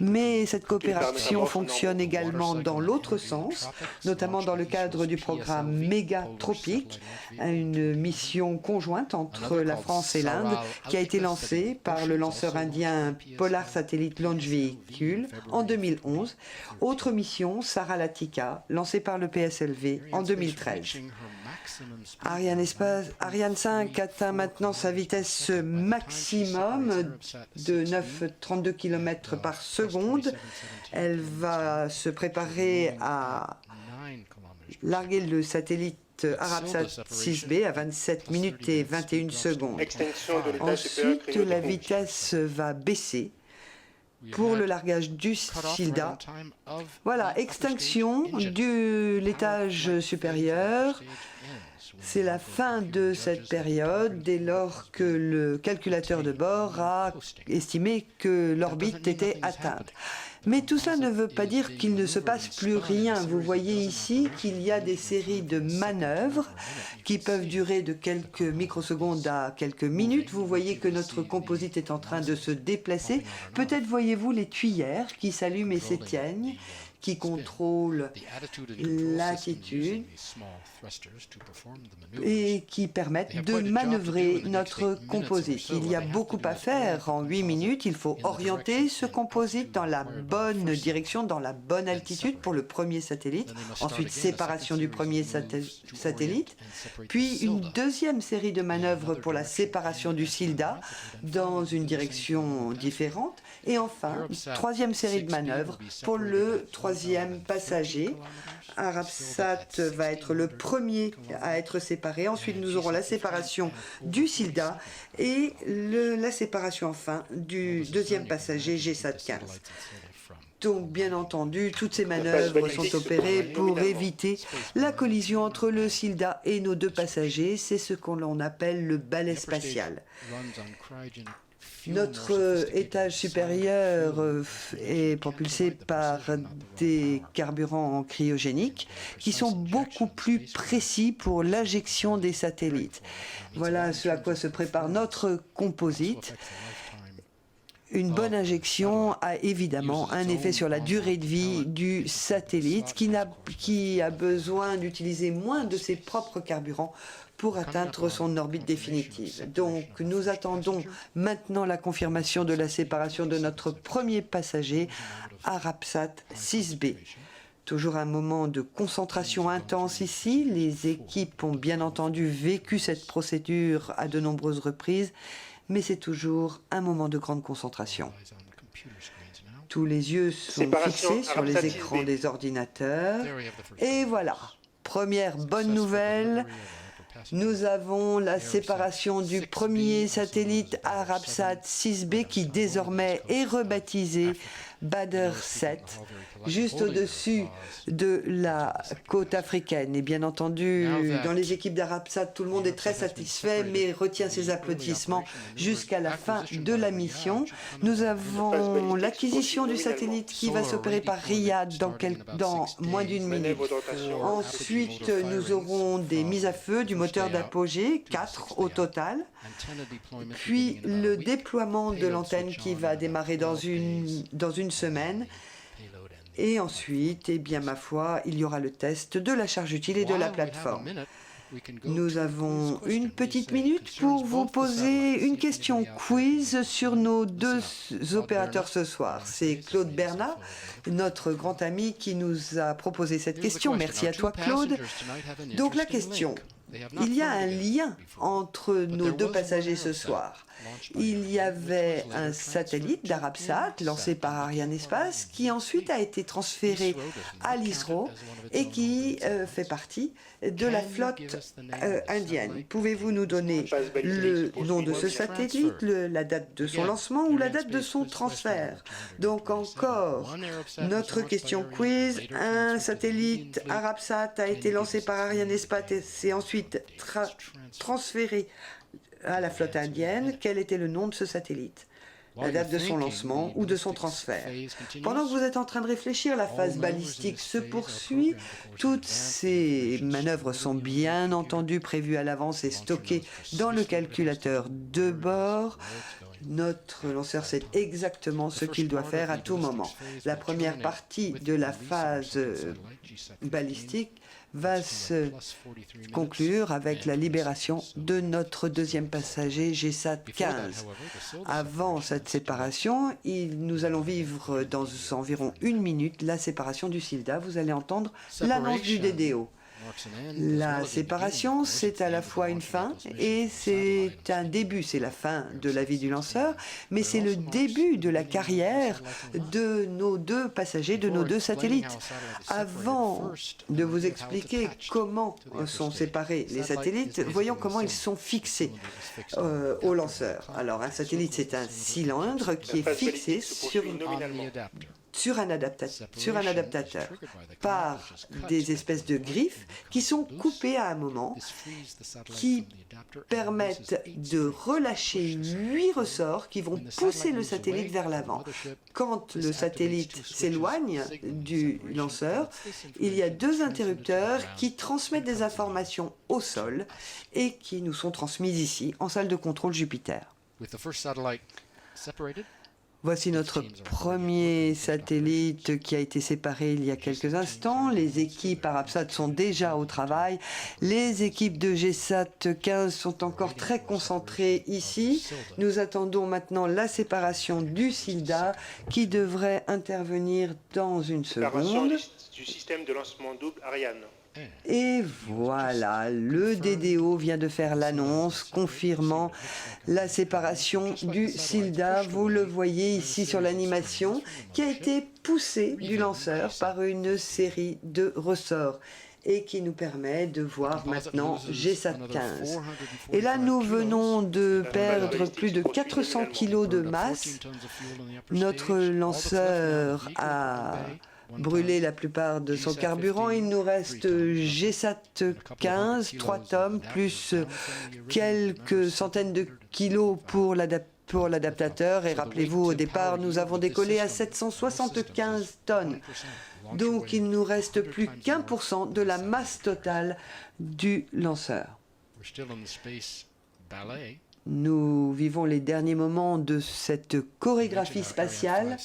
mais cette coopération fonctionne également dans l'autre sens, notamment dans le cadre du programme Mégatropique, une mission conjointe entre la France et l'Inde qui a été lancée par le lanceur indien Polar Satellite Launch Vehicle en 2011. Autre mission, Saralatika, lancée par le PSLV en 2013. Ariane 5 atteint maintenant sa vitesse maximum de 9,32 km par seconde. Elle va se préparer à larguer le satellite Arabsat 6B à 27 minutes et 21 secondes. Extinction de l'étage supérieur Ensuite, la vitesse va baisser pour le largage du Silda. Voilà, extinction de l'étage supérieur. C'est la fin de cette période dès lors que le calculateur de bord a estimé que l'orbite était atteinte. Mais tout cela ne veut pas dire qu'il ne se passe plus rien. Vous voyez ici qu'il y a des séries de manœuvres qui peuvent durer de quelques microsecondes à quelques minutes. Vous voyez que notre composite est en train de se déplacer. Peut-être voyez-vous les tuyères qui s'allument et s'éteignent, qui contrôlent l'attitude et qui permettent de manœuvrer notre composite. Il y a beaucoup à faire en 8 minutes. Il faut orienter ce composite dans la bonne direction, dans la bonne altitude pour le premier satellite. Ensuite, séparation du premier satellite. Puis une deuxième série de manœuvres pour la séparation du Silda dans une direction différente. Et enfin, troisième série de manœuvres pour le troisième passager. Arabsat va être le premier à être séparé. Ensuite, nous aurons la séparation du Silda et la séparation enfin du deuxième passager GSAT-15. Donc, bien entendu, toutes ces manœuvres sont opérées pour éviter la collision entre le Silda et nos deux passagers. C'est ce qu'on appelle le balai spatial. Notre étage supérieur est propulsé par des carburants cryogéniques qui sont beaucoup plus précis pour l'injection des satellites. Voilà ce à quoi se prépare notre composite. Une bonne injection a évidemment un effet sur la durée de vie du satellite qui a besoin d'utiliser moins de ses propres carburants pour atteindre son orbite définitive. Donc, nous attendons maintenant la confirmation de la séparation de notre premier passager, Arabsat 6B. Toujours un moment de concentration intense ici. Les équipes ont bien entendu vécu cette procédure à de nombreuses reprises, mais c'est toujours un moment de grande concentration. Tous les yeux sont fixés sur les écrans des ordinateurs. Et voilà, première bonne nouvelle. Nous avons la séparation du premier satellite Arabsat 6B qui désormais est rebaptisé Badr 7, juste au-dessus de la côte africaine. Et bien entendu, dans les équipes d'Arabsat, tout le monde est très satisfait, mais retient ses applaudissements jusqu'à la fin de la mission. Nous avons l'acquisition du satellite qui va s'opérer par Riyad dans moins d'une minute. Ensuite, nous aurons des mises à feu du moteur d'apogée, 4 au total. Puis le déploiement de l'antenne qui va démarrer dans une semaine. Et ensuite, eh bien, ma foi, il y aura le test de la charge utile et de la plateforme. Nous avons une petite minute pour vous poser une question quiz sur nos deux opérateurs ce soir. C'est Claude Bernat, notre grand ami, qui nous a proposé cette question. Merci à toi, Claude. Donc la question, il y a un lien entre nos deux passagers ce soir. Il y avait un satellite d'Arabsat lancé par Arianespace qui ensuite a été transféré à l'ISRO et qui fait partie de la flotte indienne. Pouvez-vous nous donner le nom de ce satellite, la date de son lancement ou la date de son transfert? Donc encore, notre question quiz. Un satellite Arabsat a été lancé par Arianespace et s'est ensuite transféré à la flotte indienne. Quel était le nom de ce satellite, la date de son lancement ou de son transfert? Pendant que vous êtes en train de réfléchir, la phase balistique se poursuit. Toutes ces manœuvres sont bien entendu prévues à l'avance et stockées dans le calculateur de bord. Notre lanceur sait exactement ce qu'il doit faire à tout moment. La première partie de la phase balistique va se conclure avec la libération de notre deuxième passager GSAT-15. Avant cette séparation, nous allons vivre dans environ une minute la séparation du Silda. Vous allez entendre l'annonce du DDO. La séparation, c'est à la fois une fin et c'est un début. C'est la fin de la vie du lanceur, mais c'est le début de la carrière de nos deux passagers, de nos deux satellites. Avant de vous expliquer comment sont séparés les satellites, voyons comment ils sont fixés au lanceur. Alors, un satellite, c'est un cylindre qui est fixé sur un adaptateur par des espèces de griffes qui sont coupées à un moment, qui permettent de relâcher 8 ressorts qui vont pousser le satellite vers l'avant. Quand le satellite s'éloigne du lanceur, il y a 2 interrupteurs qui transmettent des informations au sol et qui nous sont transmises ici, en salle de contrôle Jupiter. Voici notre premier satellite qui a été séparé il y a quelques instants. Les équipes Arabsat sont déjà au travail. Les équipes de GSAT 15 sont encore très concentrées ici. Nous attendons maintenant la séparation du SILDA qui devrait intervenir dans une seconde. Du système de lancement double Ariane. Et voilà, le DDO vient de faire l'annonce confirmant la séparation du SILDA. Vous le voyez ici sur l'animation, qui a été poussé du lanceur par une série de ressorts et qui nous permet de voir maintenant GSAT 15. Et là, nous venons de perdre plus de 400 kg de masse. Notre lanceur a brûlé la plupart de son carburant. Il nous reste GSAT 15, 3 tonnes, plus quelques centaines de kilos pour l'adaptateur. Et rappelez-vous, au départ, nous avons décollé à 775 tonnes. Donc, il nous reste plus qu'1% de la masse totale du lanceur. Nous vivons les derniers moments de cette chorégraphie spatiale.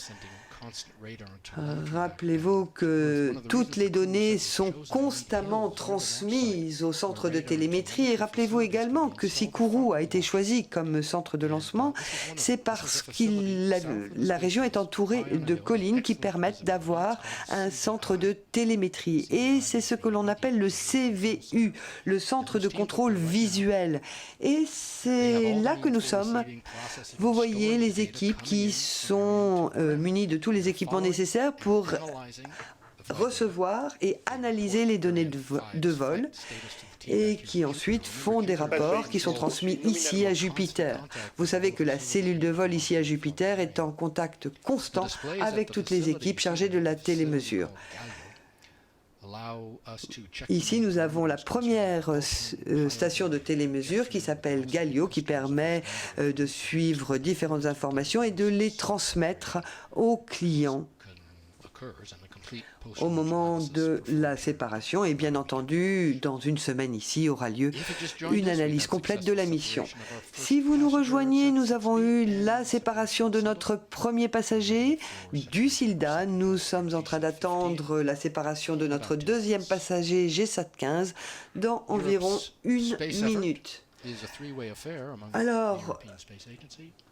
Rappelez-vous que toutes les données sont constamment transmises au centre de télémétrie et rappelez-vous également que si Kourou a été choisi comme centre de lancement, c'est parce que la région est entourée de collines qui permettent d'avoir un centre de télémétrie. Et c'est ce que l'on appelle le CVU, le centre de contrôle visuel. Et c'est là que nous sommes. Vous voyez les équipes qui sont munies de tous les équipements nécessaires pour recevoir et analyser les données de vol et qui ensuite font des rapports qui sont transmis ici à Jupiter. Vous savez que la cellule de vol ici à Jupiter est en contact constant avec toutes les équipes chargées de la télémesure. Ici, nous avons la première station de télémesure qui s'appelle Galio, qui permet de suivre différentes informations et de les transmettre aux clients au moment de la séparation. Et bien entendu, dans une semaine ici aura lieu une analyse complète de la mission. Si vous nous rejoignez, nous avons eu la séparation de notre premier passager du SILDA. Nous sommes en train d'attendre la séparation de notre deuxième passager GSAT 15 dans environ 1 minute. Alors,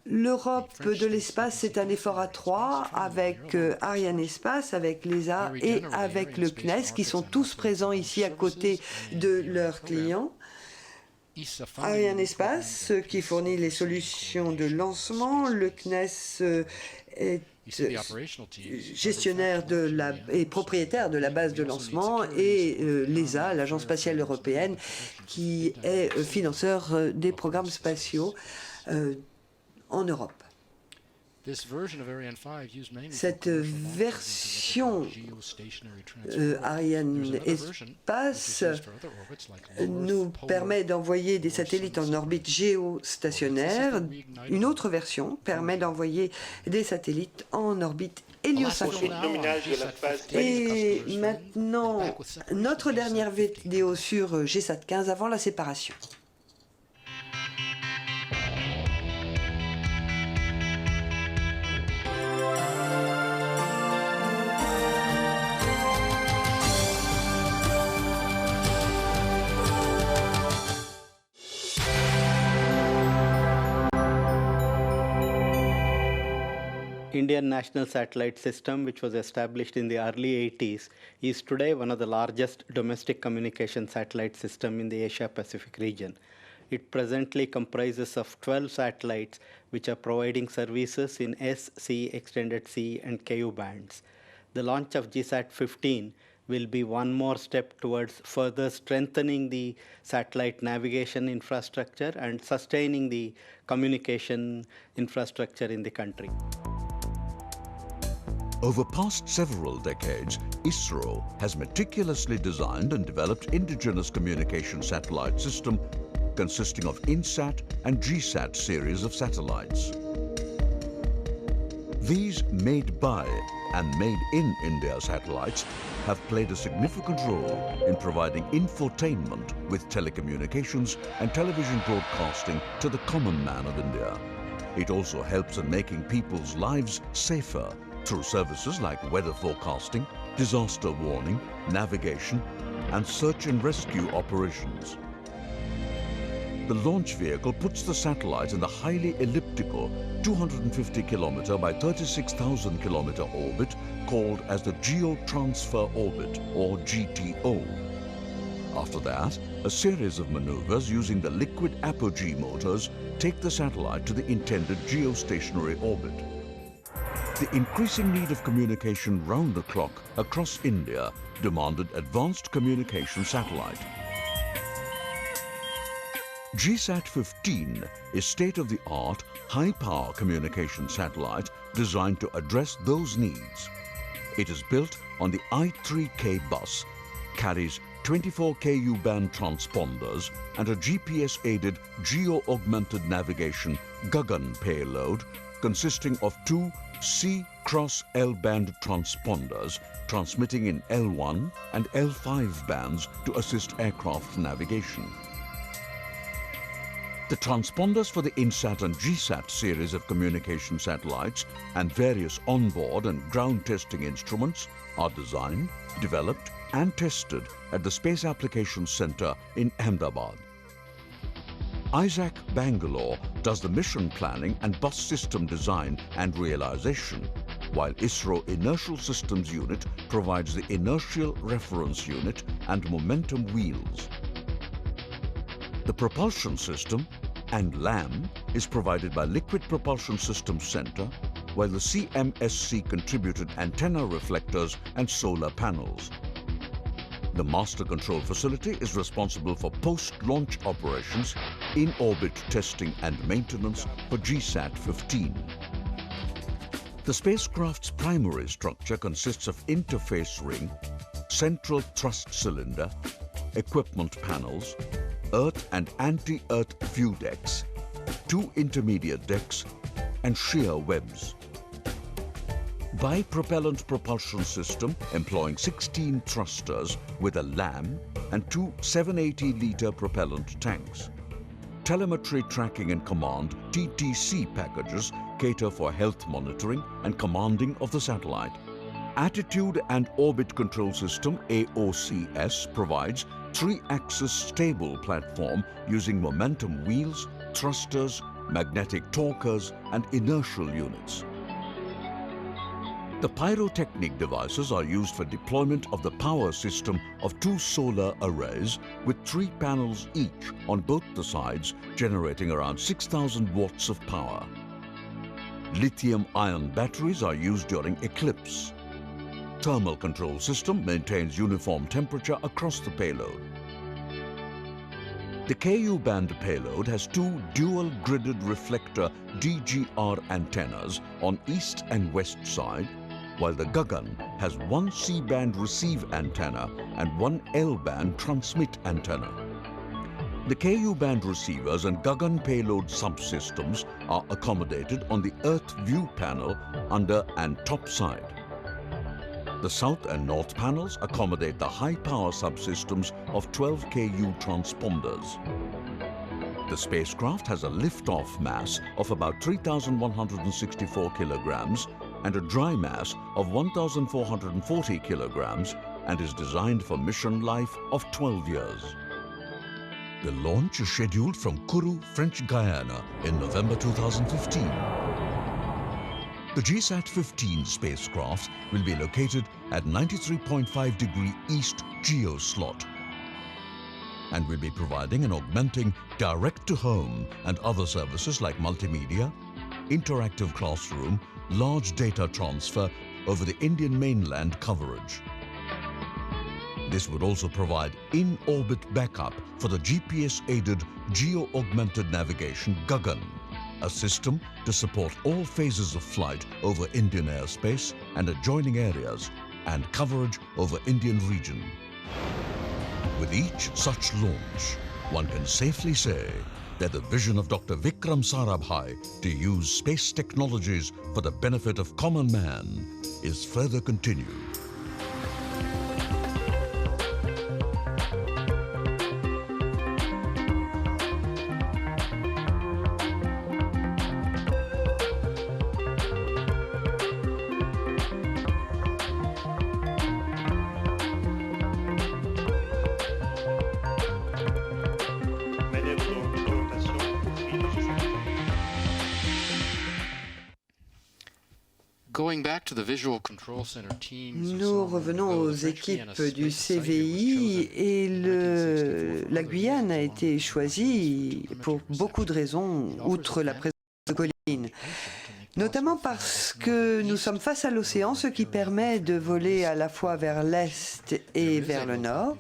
l'Europe de l'espace, c'est un effort à 3 avec Arianespace, avec l'ESA et avec le CNES qui sont tous présents ici à côté de leurs clients. Arianespace qui fournit les solutions de lancement, le CNES est gestionnaire et propriétaire de la base de lancement et l'ESA, l'Agence spatiale européenne, qui est financeur des programmes spatiaux en Europe. Cette version Ariane Espace nous permet d'envoyer des satellites en orbite géostationnaire. Une autre version permet d'envoyer des satellites en orbite héliocentrique. Et maintenant, notre dernière vidéo sur GSAT 15 avant la séparation. Indian National Satellite System, which was established in the early 80s, is today one of the largest domestic communication satellite system in the Asia-Pacific region. It presently comprises of 12 satellites which are providing services in S, C, Extended C, and Ku bands. The launch of GSAT-15 will be one more step towards further strengthening the satellite navigation infrastructure and sustaining the communication infrastructure in the country. Over past several decades, ISRO has meticulously designed and developed indigenous communication satellite system consisting of INSAT and GSAT series of satellites. These made by and made in India satellites have played a significant role in providing infotainment with telecommunications and television broadcasting to the common man of India. It also helps in making people's lives safer through services like weather forecasting, disaster warning, navigation, and search and rescue operations. The launch vehicle puts the satellite in the highly elliptical 250 kilometer by 36,000 kilometer orbit called as the Geotransfer Orbit, or GTO. After that, a series of maneuvers using the liquid apogee motors take the satellite to the intended geostationary orbit. The increasing need of communication round the clock across India demanded advanced communication satellite. GSAT-15 is state-of-the-art, high-power communication satellite designed to address those needs. It is built on the I-3K bus, carries 24 Ku-band transponders and a GPS-aided geo-augmented navigation Gagan payload consisting of two C-X-L-band transponders transmitting in L1 and L5 bands to assist aircraft navigation. The transponders for the INSAT and GSAT series of communication satellites and various onboard and ground testing instruments are designed, developed, and tested at the Space Applications Center in Ahmedabad. ISAC Bangalore does the mission planning and bus system design and realization, while ISRO Inertial Systems Unit provides the inertial reference unit and momentum wheels. The propulsion system and LAM is provided by Liquid Propulsion Systems Center, while the CMSC contributed antenna reflectors and solar panels. The Master Control Facility is responsible for post-launch operations, in-orbit testing and maintenance for GSAT-15. The spacecraft's primary structure consists of interface ring, central thrust cylinder, equipment panels, Earth and anti-Earth view decks, two intermediate decks, and shear webs. Bipropellant propulsion system employing 16 thrusters with a LAM and two 780-liter propellant tanks. Telemetry tracking and command TTC packages cater for health monitoring and commanding of the satellite. Attitude and Orbit Control System AOCS provides 3-axis stable platform using momentum wheels, thrusters, magnetic torquers, and inertial units. The pyrotechnic devices are used for deployment of the power system of two solar arrays with 3 panels each on both the sides, generating around 6,000 watts of power. Lithium-ion batteries are used during eclipse. Thermal control system maintains uniform temperature across the payload. The Ku-band payload has two dual-gridded reflector DGR antennas on east and west side, while the Gagan has one C-band receive antenna and one L-band transmit antenna. The Ku-band receivers and Gagan payload subsystems are accommodated on the Earth view panel under and top side. The south and north panels accommodate the high-power subsystems of 12 Ku transponders. The spacecraft has a lift-off mass of about 3,164 kilograms and a dry mass of 1,440 kilograms and is designed for mission life of 12 years. The launch is scheduled from Kourou, French Guiana in November 2015. The GSAT-15 spacecraft will be located at 93.5° east geoslot and will be providing and augmenting direct-to-home and other services like multimedia, interactive classroom, large data transfer over the Indian mainland coverage. This would also provide in-orbit backup for the GPS-aided geo-augmented navigation Gagan, a system to support all phases of flight over Indian airspace and adjoining areas and coverage over Indian region. With each such launch, one can safely say that the vision of Dr. Vikram Sarabhai to use space technologies for the benefit of common man is further continued. Nous revenons aux équipes du CVI et la Guyane a été choisie pour beaucoup de raisons, outre la présence de collines. Notamment parce que nous sommes face à l'océan, ce qui permet de voler à la fois vers l'est et vers le nord.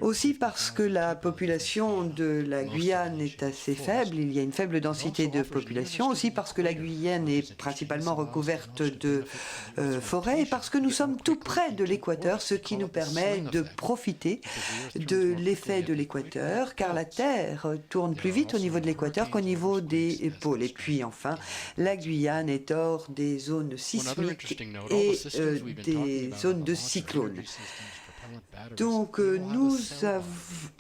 Aussi parce que la population de la Guyane est assez faible, il y a une faible densité de population, aussi parce que la Guyane est principalement recouverte de forêts et parce que nous sommes tout près de l'équateur, ce qui nous permet de profiter de l'effet de l'équateur, car la Terre tourne plus vite au niveau de l'équateur qu'au niveau des pôles. Et puis enfin, la Guyane est hors des zones sismiques et des zones de cyclones. Donc,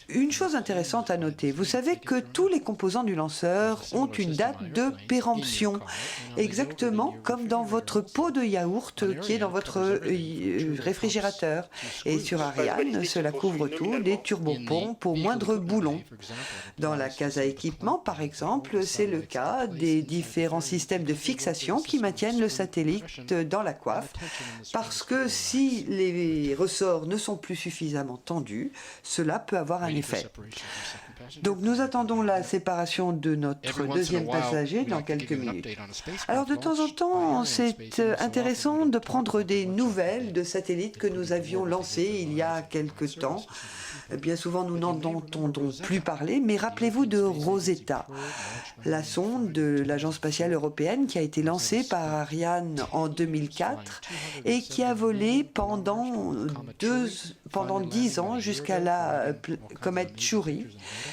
une chose intéressante à noter, vous savez que tous les composants du lanceur ont une date de péremption, exactement comme dans votre pot de yaourt qui est dans votre réfrigérateur. Et sur Ariane, cela couvre tout, les turbopompes au moindre boulon. Dans la case à équipement, par exemple, c'est le cas des différents systèmes de fixation qui maintiennent le satellite dans la coiffe, parce que si les ressorts ne sont plus suffisamment tendus, cela peut avoir un effet. Donc nous attendons la séparation de notre deuxième passager dans quelques minutes. Alors de temps en temps, c'est intéressant de prendre des nouvelles de satellites que nous avions lancés il y a quelque temps. Bien souvent, nous n'en entendons plus parler, mais rappelez-vous de Rosetta, la sonde de l'Agence spatiale européenne qui a été lancée par Ariane en 2004 et qui a volé pendant 10 ans jusqu'à la comète Chury,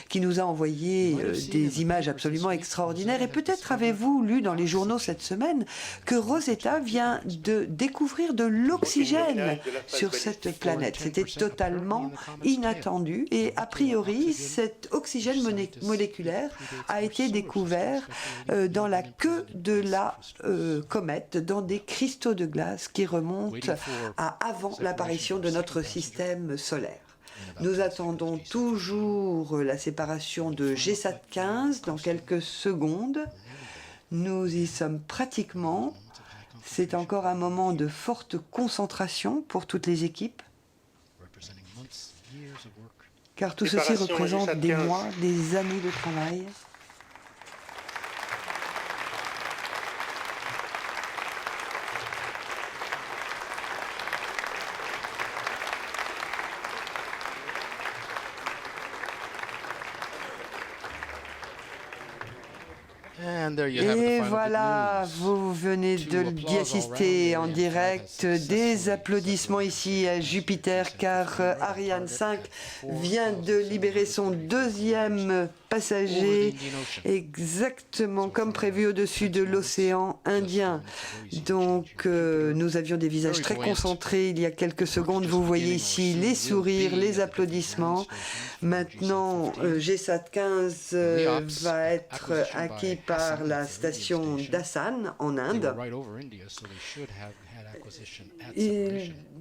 qui nous a envoyé des images absolument extraordinaires. Et peut-être avez-vous lu dans les journaux cette semaine que Rosetta vient de découvrir de l'oxygène sur cette planète. C'était totalement inattendu. Et a priori, cet oxygène moléculaire a été découvert dans la queue de la comète, dans des cristaux de glace qui remontent à avant l'apparition de notre système solaire. Nous attendons toujours la séparation de GSAT-15 dans quelques secondes. Nous y sommes pratiquement. C'est encore un moment de forte concentration pour toutes les équipes, car tout ceci représente des mois, des années de travail. Et voilà, vous venez d'y assister en direct. Des applaudissements ici à Jupiter, car Ariane 5 vient de libérer son deuxième passager, exactement comme prévu au-dessus de l'océan Indien. Donc nous avions des visages très concentrés il y a quelques secondes. Vous voyez ici les sourires, les applaudissements. Maintenant, GSAT-15 va être acquis par la station d'Hassan en Inde.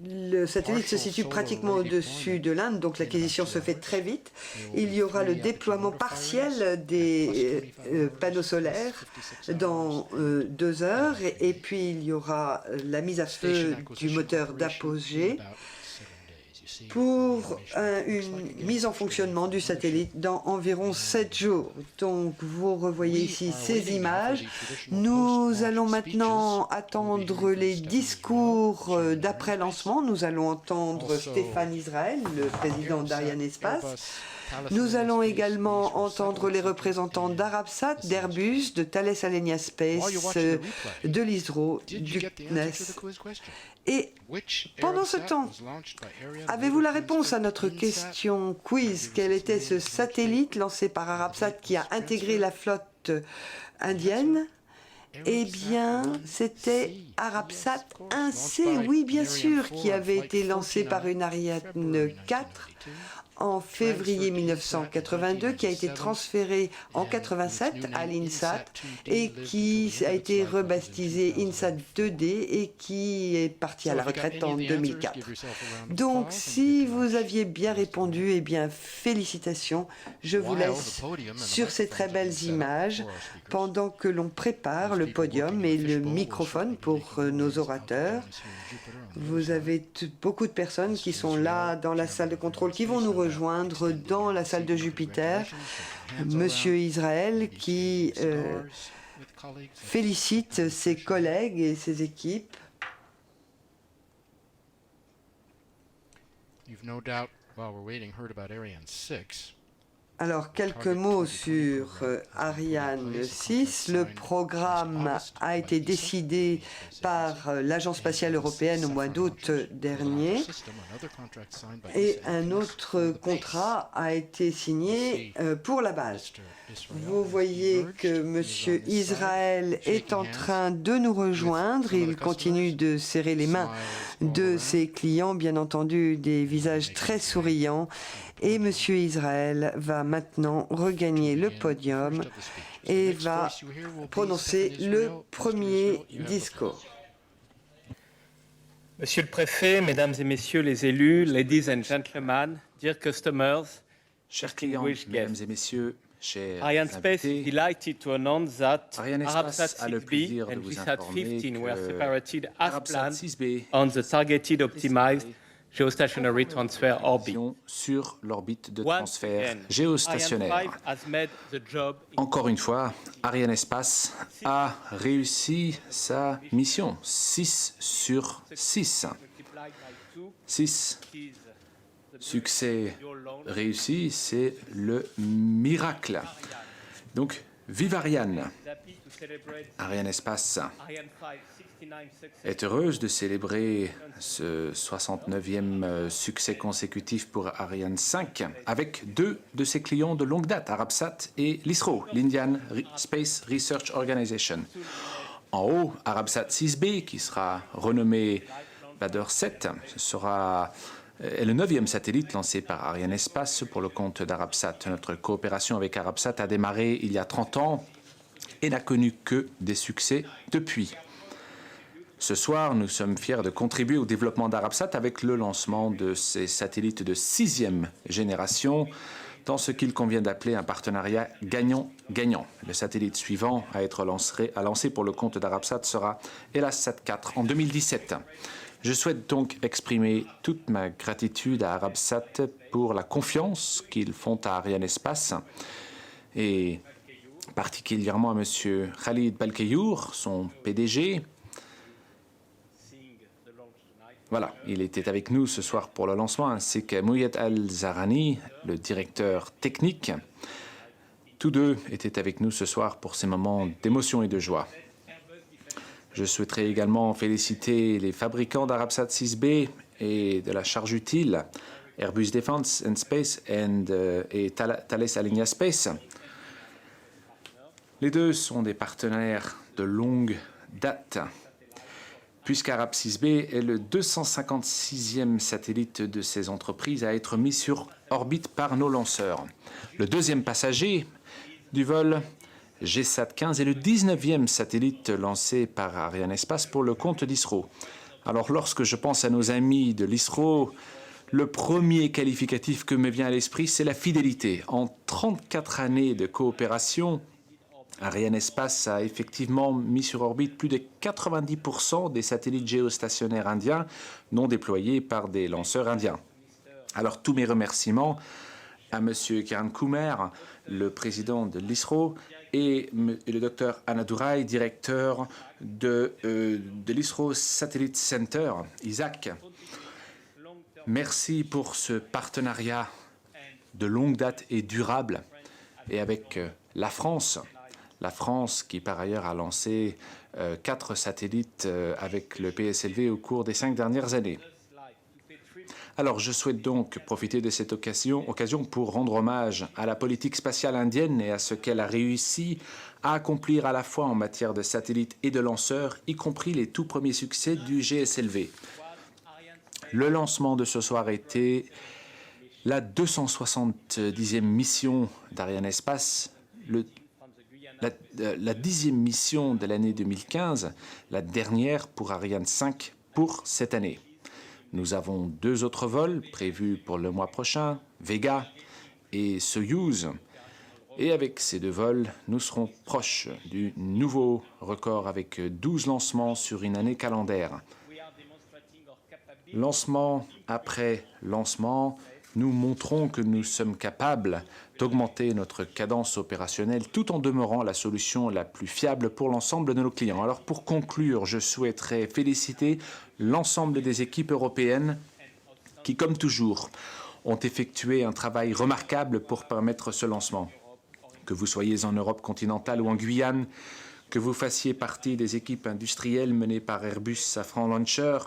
Le satellite se situe pratiquement au-dessus de l'Inde, donc l'acquisition se fait très vite. Il y aura le déploiement partiel des panneaux solaires dans 2 heures, et puis il y aura la mise à feu du moteur d'apogée pour une mise en fonctionnement du satellite dans environ 7 jours. Donc vous revoyez ici ces images. Nous allons maintenant attendre les discours d'après-lancement. Nous allons entendre Stéphane Israël, le président d'Arianespace. Nous allons également entendre les représentants d'Arabsat, d'Airbus, de Thales Alenia Space, de l'ISRO, du CNES. Et pendant ce temps, avez-vous la réponse à notre question quiz? Quel était ce satellite lancé par Arabsat qui a intégré la flotte indienne? Eh bien, c'était Arabsat 1C, oui bien sûr, qui avait été lancé par une Ariane 4 en février 1982, qui a été transféré en 87 à l'INSAT et qui a été rebaptisé INSAT 2D et qui est parti à la retraite en 2004. Donc, si vous aviez bien répondu, eh bien, félicitations. Je vous laisse sur ces très belles images pendant que l'on prépare le podium et le microphone pour nos orateurs. Vous avez beaucoup de personnes qui sont là dans la salle de contrôle, qui vont nous rejoindre dans la salle de Jupiter. Monsieur Israël qui félicite ses collègues et ses équipes. Alors, quelques mots sur Ariane 6. Le programme a été décidé par l'Agence spatiale européenne au mois d'août dernier et un autre contrat a été signé pour la base. Vous voyez que M. Israël est en train de nous rejoindre. Il continue de serrer les mains de ses clients, bien entendu, des visages très souriants. Et M. Israël va maintenant regagner le podium et va prononcer le premier discours. Monsieur le Préfet, Mesdames et Messieurs les élus, Ladies and Gentlemen, dear customers, chers clients, Mesdames et Messieurs, chers Arianespace is invités, delighted to announce that Arianespace a le Arabsat plaisir 6B de and vous GSAT informer 15 were que separated as Arabsat planned 6B on the targeted optimized geostationary transfer orbit. Sur l'orbite de Once transfert again, géostationnaire. Ariane 5 has made the job Encore une fois, Arianespace a réussi sa mission. 6 sur 6. 6 succès réussis, c'est le miracle. Donc, vive Ariane! Arianespace est heureuse de célébrer ce 69e succès consécutif pour Ariane 5 avec 2 de ses clients de longue date, Arabsat et l'ISRO, l'Indian Space Research Organization. En haut, Arabsat 6B, qui sera renommé Badr 7, ce sera le 9e satellite lancé par Arianespace pour le compte d'Arabsat. Notre coopération avec Arabsat a démarré il y a 30 ans et n'a connu que des succès depuis. Ce soir, nous sommes fiers de contribuer au développement d'Arabsat avec le lancement de ces satellites de 6e génération dans ce qu'il convient d'appeler un partenariat gagnant-gagnant. Le satellite suivant à être lancé pour le compte d'Arabsat sera Elasat 4 en 2017. Je souhaite donc exprimer toute ma gratitude à Arabsat pour la confiance qu'ils font à Arianespace et particulièrement à M. Khalid Balkeyour, son PDG. Voilà, il était avec nous ce soir pour le lancement, ainsi que Mouyed Al-Zahrani, le directeur technique. Tous deux étaient avec nous ce soir pour ces moments d'émotion et de joie. Je souhaiterais également féliciter les fabricants d'Arabsat 6B et de la charge utile, Airbus Defence and Space et Thales Alenia Space. Les deux sont des partenaires de longue date, puisqu'Arab 6B est le 256e satellite de ces entreprises à être mis sur orbite par nos lanceurs. Le deuxième passager du vol GSAT-15 est le 19e satellite lancé par Arianespace pour le compte d'ISRO. Alors lorsque je pense à nos amis de l'ISRO, le premier qualificatif que me vient à l'esprit, c'est la fidélité. En 34 années de coopération, Arianespace a effectivement mis sur orbite plus de 90% des satellites géostationnaires indiens non déployés par des lanceurs indiens. Alors tous mes remerciements à M. Kiran Kumar, le président de l'ISRO, et le docteur Annadurai, directeur de l'ISRO Satellite Center, ISAC. Merci pour ce partenariat de longue date et durable, et avec la France qui par ailleurs a lancé 4 satellites avec le PSLV au cours des 5 dernières années. Alors, je souhaite donc profiter de cette occasion pour rendre hommage à la politique spatiale indienne et à ce qu'elle a réussi à accomplir à la fois en matière de satellites et de lanceurs, y compris les tout premiers succès du GSLV. Le lancement de ce soir était la 270e mission d'Arianespace, la 10e mission de l'année 2015, la dernière pour Ariane 5 pour cette année. Nous avons 2 autres vols prévus pour le mois prochain, Vega et Soyouz. Et avec ces 2 vols, nous serons proches du nouveau record avec 12 lancements sur une année calendaire. Lancement après lancement, nous montrons que nous sommes capables d'augmenter notre cadence opérationnelle tout en demeurant la solution la plus fiable pour l'ensemble de nos clients. Alors pour conclure, je souhaiterais féliciter l'ensemble des équipes européennes qui, comme toujours, ont effectué un travail remarquable pour permettre ce lancement. Que vous soyez en Europe continentale ou en Guyane, que vous fassiez partie des équipes industrielles menées par Airbus Safran Launcher,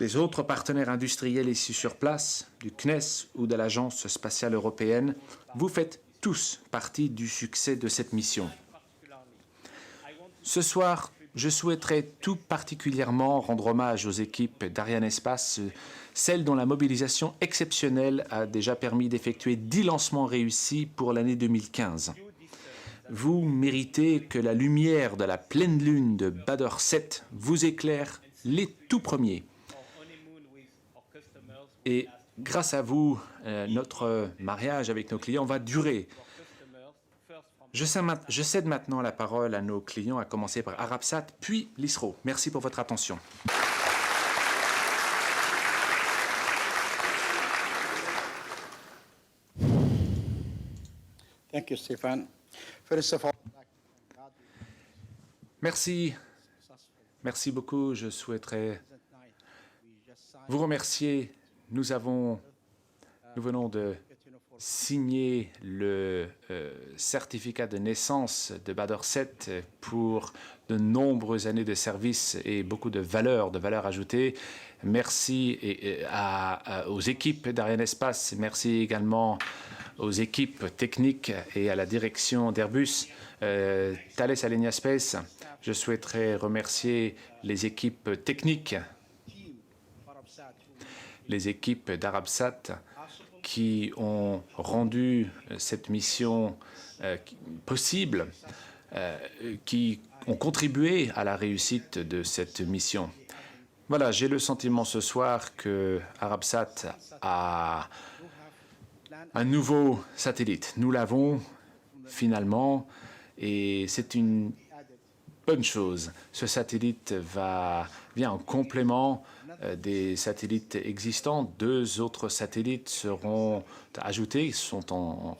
les autres partenaires industriels ici sur place, du CNES ou de l'Agence spatiale européenne, vous faites tous partie du succès de cette mission. Ce soir, je souhaiterais tout particulièrement rendre hommage aux équipes d'Arianespace, celles dont la mobilisation exceptionnelle a déjà permis d'effectuer 10 lancements réussis pour l'année 2015. Vous méritez que la lumière de la pleine lune de Badr 7 vous éclaire les tout premiers. Et grâce à vous, notre mariage avec nos clients va durer. Je cède maintenant la parole à nos clients, à commencer par Arabsat, puis l'ISRO. Merci pour votre attention. Thank you, Stéphane. First of all, Merci. Merci beaucoup. Je souhaiterais vous remercier. Nous venons de signer le certificat de naissance de Badr 7 pour de nombreuses années de service et beaucoup de valeur ajoutée. Merci aux équipes d'Arianespace. Merci également aux équipes techniques et à la direction d'Airbus, Thales Alenia Space. Je souhaiterais remercier les équipes techniques, les équipes d'Arabsat qui ont rendu cette mission possible, qui ont contribué à la réussite de cette mission. Voilà, j'ai le sentiment ce soir que Arabsat a un nouveau satellite. Nous l'avons finalement et c'est une bonne chose. Ce satellite vient en complément des satellites existants. 2 autres satellites seront ajoutés, ils sont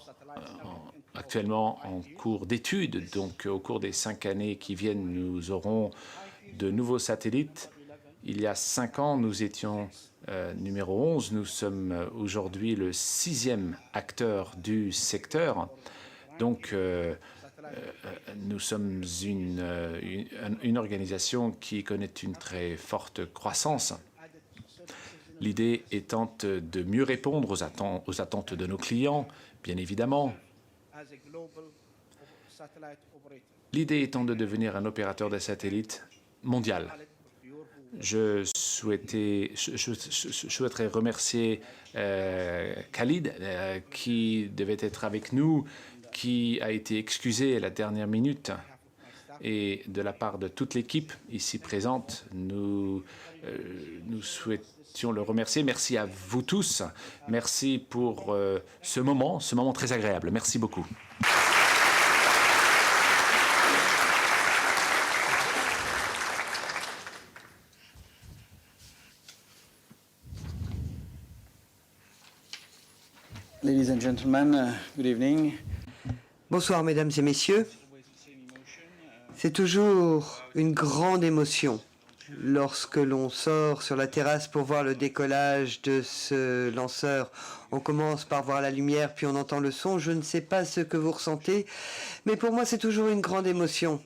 actuellement en cours d'étude. Donc au cours des 5 années qui viennent, nous aurons de nouveaux satellites. Il y a 5 ans, nous étions numéro 11. Nous sommes aujourd'hui le 6e acteur du secteur. Donc nous sommes une organisation qui connaît une très forte croissance. L'idée étant de mieux répondre aux attentes de nos clients, bien évidemment. L'idée étant de devenir un opérateur de satellite mondial. Je souhaiterais remercier Khalid, qui devait être avec nous, qui a été excusé à la dernière minute. Et de la part de toute l'équipe ici présente, nous souhaitions le remercier. Merci à vous tous. Merci pour ce moment très agréable. Merci beaucoup. Ladies and gentlemen, good evening. Bonsoir, mesdames et messieurs. C'est toujours une grande émotion lorsque l'on sort sur la terrasse pour voir le décollage de ce lanceur. On commence par voir la lumière, puis on entend le son. Je ne sais pas ce que vous ressentez, mais pour moi, c'est toujours une grande émotion.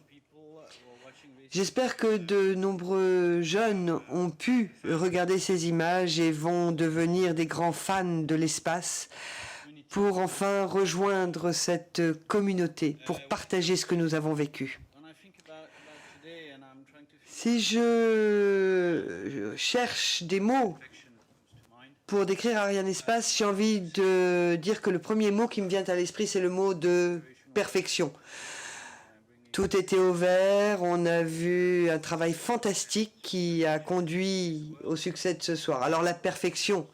J'espère que de nombreux jeunes ont pu regarder ces images et vont devenir des grands fans de l'espace pour enfin rejoindre cette communauté, pour partager ce que nous avons vécu. Si je cherche des mots pour décrire Arianespace, j'ai envie de dire que le premier mot qui me vient à l'esprit, c'est le mot de perfection. Tout était au vert, on a vu un travail fantastique qui a conduit au succès de ce soir. Alors la perfection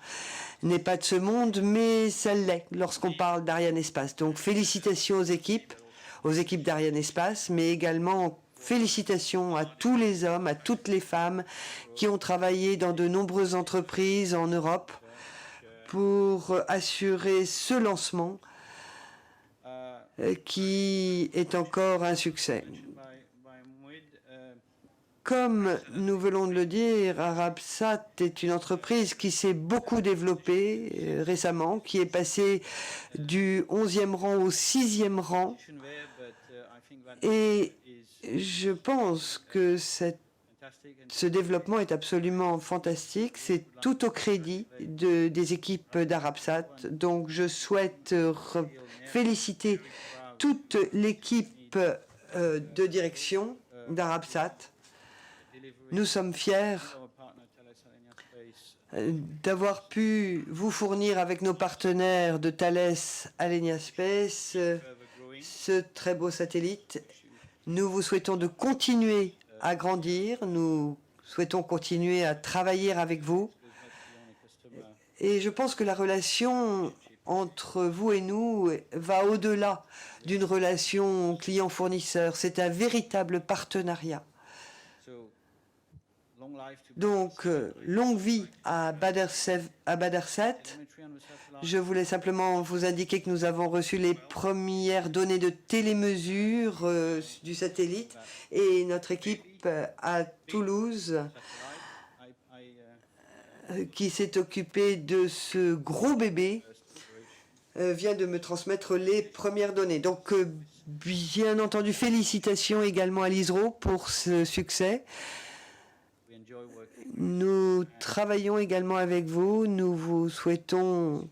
n'est pas de ce monde, mais ça l'est lorsqu'on parle d'Arianespace. Donc félicitations aux équipes d'Arianespace, mais également félicitations à tous les hommes, à toutes les femmes qui ont travaillé dans de nombreuses entreprises en Europe pour assurer ce lancement qui est encore un succès. Comme nous venons de le dire, Arabsat est une entreprise qui s'est beaucoup développée récemment, qui est passée du 11e rang au 6e rang. Et je pense que ce développement est absolument fantastique. C'est tout au crédit des équipes d'Arabsat. Donc je souhaite féliciter toute l'équipe de direction d'Arabsat. Nous sommes fiers d'avoir pu vous fournir avec nos partenaires de Thales Alenia Space ce très beau satellite. Nous vous souhaitons de continuer à grandir, nous souhaitons continuer à travailler avec vous. Et je pense que la relation entre vous et nous va au-delà d'une relation client-fournisseur. C'est un véritable partenariat. Donc, longue vie à Badersat. Je voulais simplement vous indiquer que nous avons reçu les premières données de télémesure du satellite et notre équipe à Toulouse qui s'est occupée de ce gros bébé vient de me transmettre les premières données. Donc, bien entendu, félicitations également à l'ISRO pour ce succès. Nous travaillons également avec vous. Nous vous souhaitons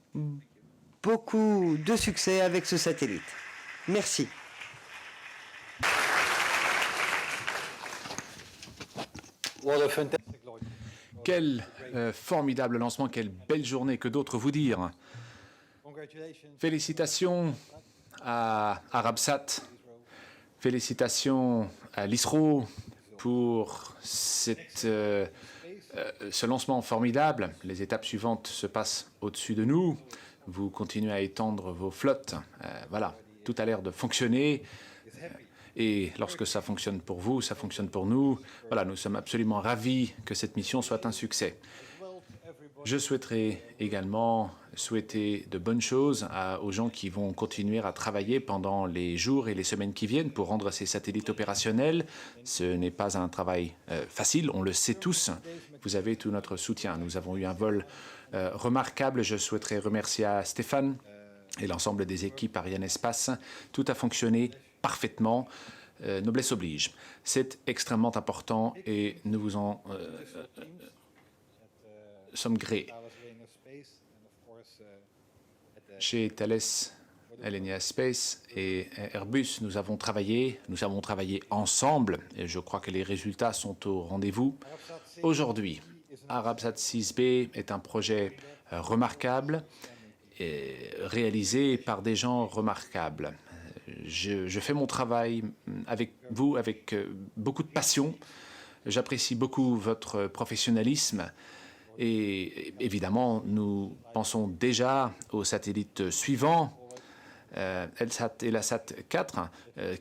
beaucoup de succès avec ce satellite. Merci. Quel formidable lancement, quelle belle journée, que d'autres vous dire. Félicitations à Arabsat, félicitations à l'ISRO pour ce lancement formidable. Les étapes suivantes se passent au-dessus de nous. Vous continuez à étendre vos flottes. Voilà, tout a l'air de fonctionner. Et lorsque ça fonctionne pour vous, ça fonctionne pour nous. Voilà, nous sommes absolument ravis que cette mission soit un succès. Je souhaiterais également souhaiter de bonnes choses aux gens qui vont continuer à travailler pendant les jours et les semaines qui viennent pour rendre ces satellites opérationnels. Ce n'est pas un travail facile, on le sait tous. Vous avez tout notre soutien. Nous avons eu un vol remarquable. Je souhaiterais remercier à Stéphane et l'ensemble des équipes Arianespace. Tout a fonctionné parfaitement. Noblesse oblige. C'est extrêmement important et nous vous en sommes grés. Chez Thales Alenia Space et Airbus, nous avons travaillé ensemble et je crois que les résultats sont au rendez-vous. Aujourd'hui, Arabsat 6B est un projet remarquable et réalisé par des gens remarquables. je fais mon travail avec vous avec beaucoup de passion. J'apprécie beaucoup votre professionnalisme et évidemment, nous pensons déjà au satellite suivant, Elsat et Elasat 4,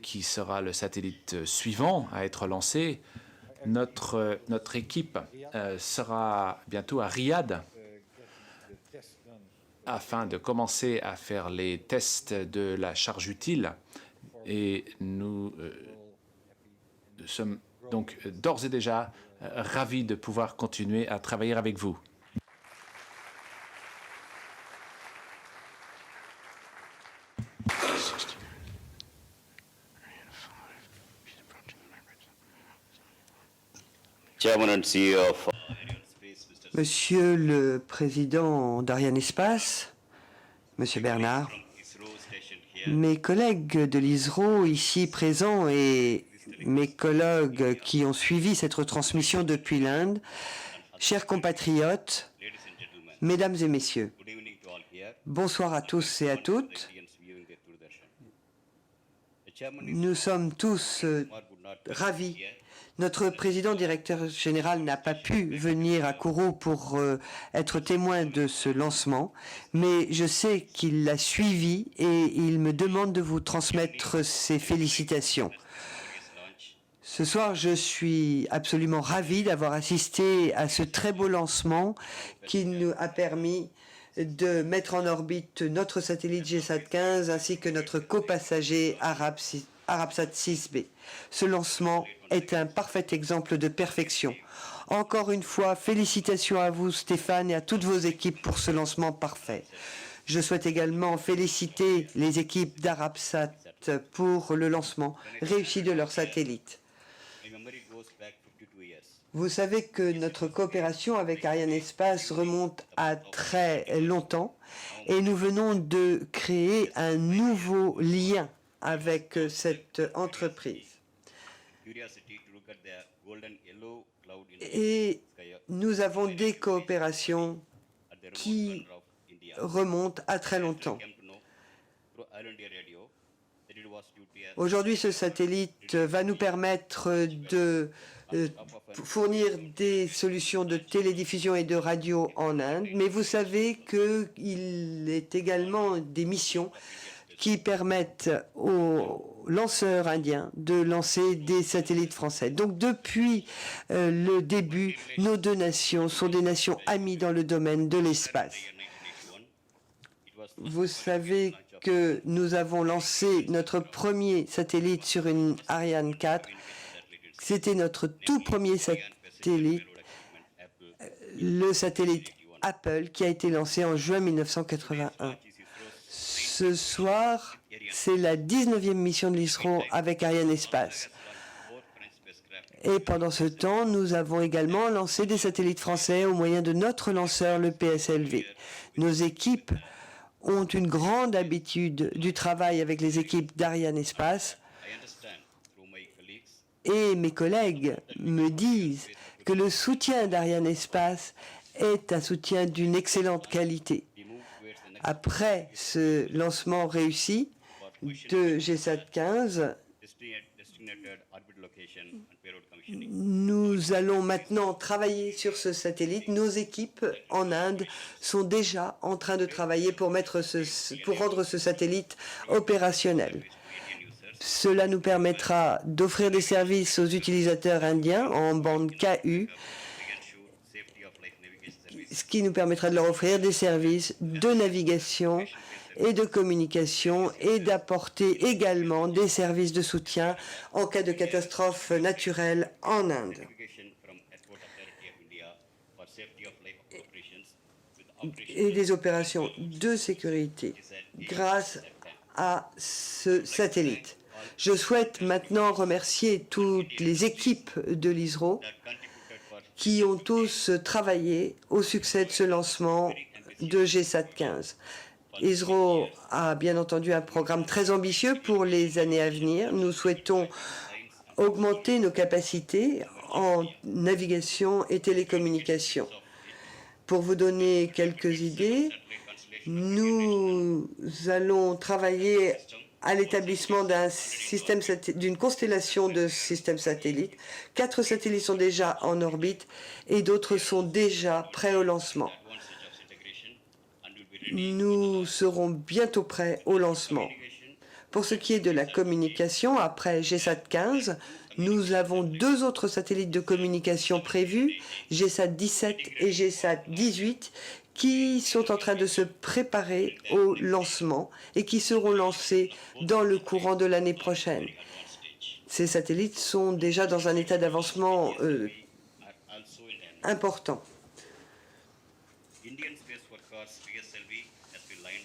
qui sera le satellite suivant à être lancé. Notre équipe sera bientôt à Riyad afin de commencer à faire les tests de la charge utile. Et nous sommes donc d'ores et déjà ravis de pouvoir continuer à travailler avec vous. Monsieur le Président d'Arianespace, Monsieur Bernard, mes collègues de l'ISRO ici présents et mes collègues qui ont suivi cette retransmission depuis l'Inde, chers compatriotes, mesdames et messieurs, bonsoir à tous et à toutes. Nous sommes tous ravis. Notre président directeur général n'a pas pu venir à Kourou pour être témoin de ce lancement, mais je sais qu'il l'a suivi et il me demande de vous transmettre ses félicitations. Ce soir, je suis absolument ravi d'avoir assisté à ce très beau lancement qui nous a permis de mettre en orbite notre satellite GSAT-15 ainsi que notre copassager Arabsat 6B. Ce lancement est un parfait exemple de perfection. Encore une fois, félicitations à vous, Stéphane, et à toutes vos équipes pour ce lancement parfait. Je souhaite également féliciter les équipes d'Arabsat pour le lancement réussi de leur satellite. Vous savez que notre coopération avec Arianespace remonte à très longtemps et nous venons de créer un nouveau lien avec cette entreprise. Et nous avons des coopérations qui remontent à très longtemps. Aujourd'hui, ce satellite va nous permettre de fournir des solutions de télédiffusion et de radio en Inde, mais vous savez qu'il est également des missions qui permettent aux lanceurs indiens de lancer des satellites français. Donc depuis le début, nos deux nations sont des nations amies dans le domaine de l'espace. Vous savez que nous avons lancé notre premier satellite sur une Ariane 4. C'était notre tout premier satellite, le satellite Apple, qui a été lancé en juin 1981. Ce soir, c'est la 19e mission de l'ISRO avec Arianespace. Et pendant ce temps, nous avons également lancé des satellites français au moyen de notre lanceur, le PSLV. Nos équipes ont une grande habitude du travail avec les équipes d'Arianespace. Et mes collègues me disent que le soutien d'Arianespace est un soutien d'une excellente qualité. Après ce lancement réussi de GSAT-15, nous allons maintenant travailler sur ce satellite. Nos équipes en Inde sont déjà en train de travailler pour rendre ce satellite opérationnel. Cela nous permettra d'offrir des services aux utilisateurs indiens en bande KU, ce qui nous permettra de leur offrir des services de navigation et de communication et d'apporter également des services de soutien en cas de catastrophe naturelle en Inde. Et des opérations de sécurité grâce à ce satellite. Je souhaite maintenant remercier toutes les équipes de l'ISRO qui ont tous travaillé au succès de ce lancement de GSAT-15. ISRO a bien entendu un programme très ambitieux pour les années à venir. Nous souhaitons augmenter nos capacités en navigation et télécommunication. Pour vous donner quelques idées, nous allons travailler à l'établissement d'une constellation de systèmes satellites. 4 satellites sont déjà en orbite et d'autres sont déjà prêts au lancement. Nous serons bientôt prêts au lancement. Pour ce qui est de la communication, après GSAT 15, nous avons 2 autres satellites de communication prévus, GSAT 17 et GSAT 18, qui sont en train de se préparer au lancement et qui seront lancés dans le courant de l'année prochaine. Ces satellites sont déjà dans un état d'avancement important.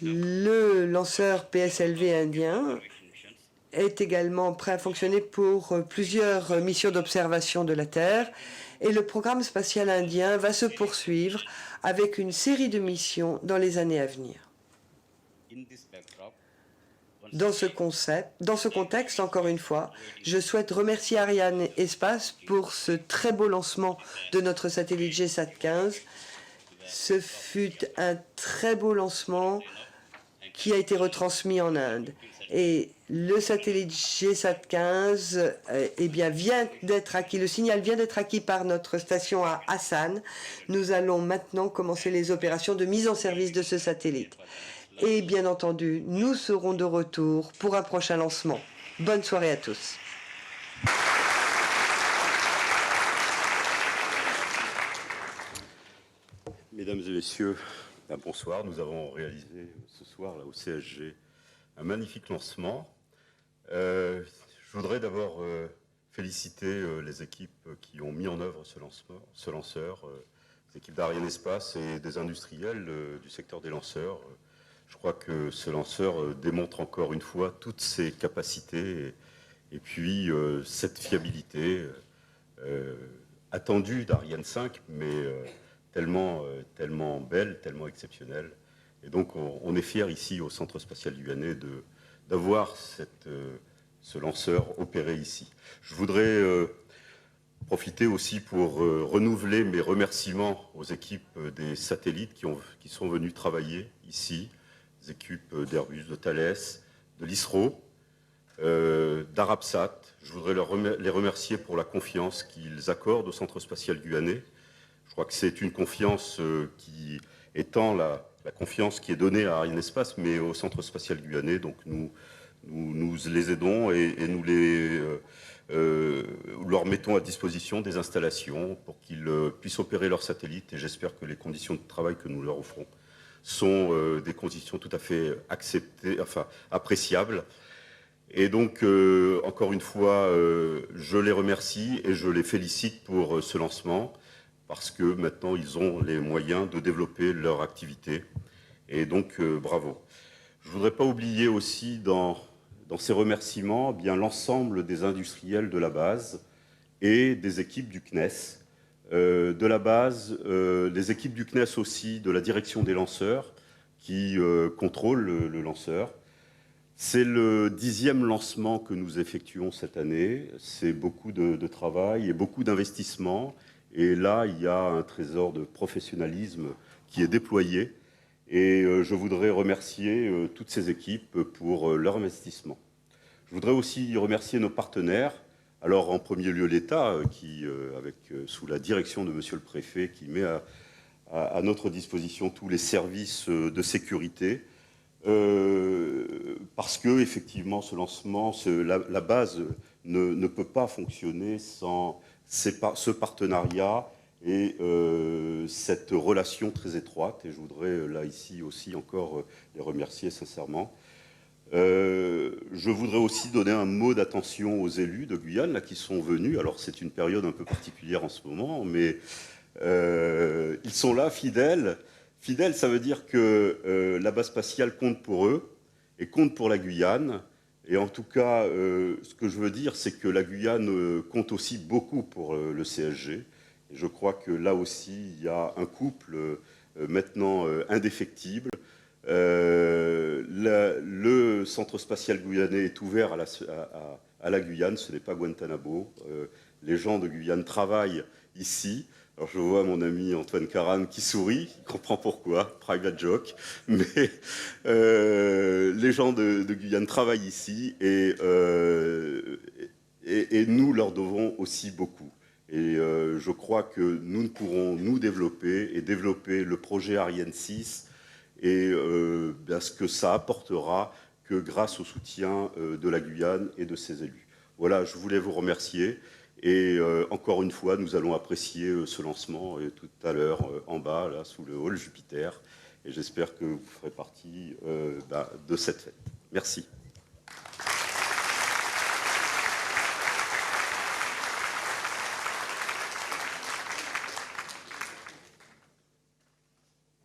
Le lanceur PSLV indien est également prêt à fonctionner pour plusieurs missions d'observation de la Terre et le programme spatial indien va se poursuivre avec une série de missions dans les années à venir. Dans ce contexte, encore une fois, je souhaite remercier Ariane Espace pour ce très beau lancement de notre satellite GSAT 15. Ce fut un très beau lancement qui a été retransmis en Inde. Et le satellite GSAT 15 vient d'être acquis. Le signal vient d'être acquis par notre station à Hassan. Nous allons maintenant commencer les opérations de mise en service de ce satellite. Et bien entendu, nous serons de retour pour un prochain lancement. Bonne soirée à tous. Mesdames et messieurs, bonsoir. Nous avons réalisé ce soir là, au CSG un magnifique lancement. Je voudrais d'abord féliciter les équipes qui ont mis en œuvre ce lanceur, les équipes d'Ariane Espace et des industriels du secteur des lanceurs. Je crois que ce lanceur démontre encore une fois toutes ses capacités et puis cette fiabilité attendue d'Ariane 5, mais tellement belle, tellement exceptionnelle. Et donc on est fiers ici au Centre spatial guyanais d'avoir ce lanceur opéré ici. Je voudrais profiter aussi pour renouveler mes remerciements aux équipes des satellites qui sont venus travailler ici, les équipes d'Airbus, de Thales, de l'ISRO, d'Arabsat. Je voudrais les remercier pour la confiance qu'ils accordent au Centre spatial guyanais. Je crois que c'est une confiance qui étend la confiance qui est donnée à Ariane Espace, mais au Centre spatial guyanais. Donc nous les aidons et nous leur mettons à disposition des installations pour qu'ils puissent opérer leurs satellites. Et j'espère que les conditions de travail que nous leur offrons sont des conditions tout à fait appréciables. Et donc, encore une fois, je les remercie et je les félicite pour ce lancement, parce que maintenant, ils ont les moyens de développer leur activité. Et donc, bravo. Je ne voudrais pas oublier aussi dans ces remerciements bien l'ensemble des industriels de la base et des équipes du CNES. De la base, les équipes du CNES aussi, de la direction des lanceurs, qui contrôlent le lanceur. C'est le 10e lancement que nous effectuons cette année. C'est beaucoup de travail et beaucoup d'investissement. Et là, il y a un trésor de professionnalisme qui est déployé. Et je voudrais remercier toutes ces équipes pour leur investissement. Je voudrais aussi remercier nos partenaires. Alors, en premier lieu, l'État, qui, sous la direction de Monsieur le Préfet, qui met à notre disposition tous les services de sécurité, parce que, effectivement, ce lancement, la base ne peut pas fonctionner sans ce partenariat et cette relation très étroite. Et je voudrais, là, ici aussi, encore les remercier sincèrement. Je voudrais aussi donner un mot d'attention aux élus de Guyane là, qui sont venus. Alors c'est une période un peu particulière en ce moment, mais ils sont là, fidèles. Fidèles, ça veut dire que la base spatiale compte pour eux et compte pour la Guyane. Et en tout cas, ce que je veux dire, c'est que la Guyane compte aussi beaucoup pour le CSG. Et je crois que là aussi, il y a un couple maintenant indéfectible. Le Centre spatial guyanais est ouvert à à la Guyane, ce n'est pas Guantanamo. Les gens de Guyane travaillent ici. Alors je vois mon ami Antoine Caran qui sourit, il comprend pourquoi, private joke, mais les gens de Guyane travaillent ici et nous leur devons aussi beaucoup. Et je crois que nous ne pourrons nous développer le projet Ariane 6 et ce que ça apportera que grâce au soutien de la Guyane et de ses élus. Voilà, je voulais vous remercier. Et encore une fois, nous allons apprécier ce lancement tout à l'heure en bas, là, sous le hall Jupiter. Et j'espère que vous ferez partie de cette fête. Merci.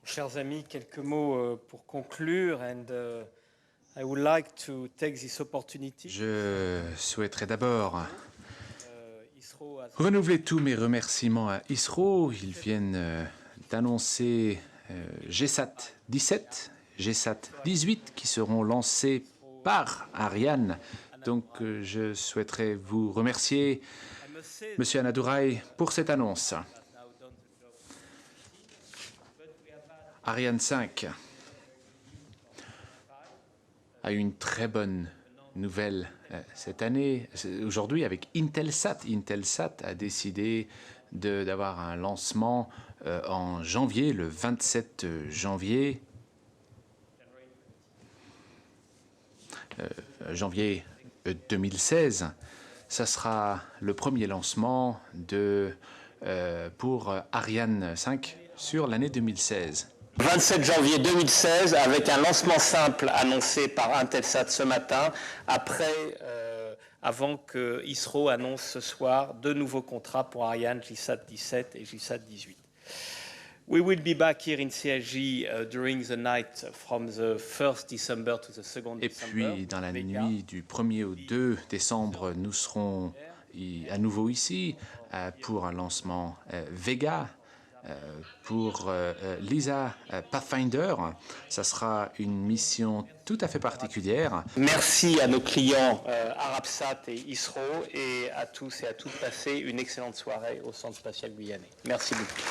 Chers amis, quelques mots pour conclure. I would like to take this opportunity. Je souhaiterais d'abord renouveler tous mes remerciements à ISRO. Ils viennent d'annoncer GSAT 17, GSAT 18 qui seront lancés par Ariane. Donc je souhaiterais vous remercier, Monsieur Anadurai, pour cette annonce. Ariane 5 a eu une très bonne nouvelle cette année, aujourd'hui avec Intelsat. Intelsat a décidé d'avoir un lancement en janvier, le 27 janvier. Janvier 2016, ça sera le premier lancement pour Ariane 5 sur l'année 2016. 27 janvier 2016, avec un lancement simple annoncé par Intelsat ce matin, avant que ISRO annonce ce soir deux nouveaux contrats pour Ariane, GSAT 17 et GSAT 18. We will be back here in CSG during the night from the 1st December to the 2nd December. Et puis, dans la nuit du 1er au 2 décembre, nous serons à nouveau ici pour un lancement Vega. Pour l'ESA Pathfinder, ça sera une mission tout à fait particulière. Merci à nos clients Arabsat et ISRO et à tous et à toutes passer une excellente soirée au Centre spatial guyanais. Merci beaucoup.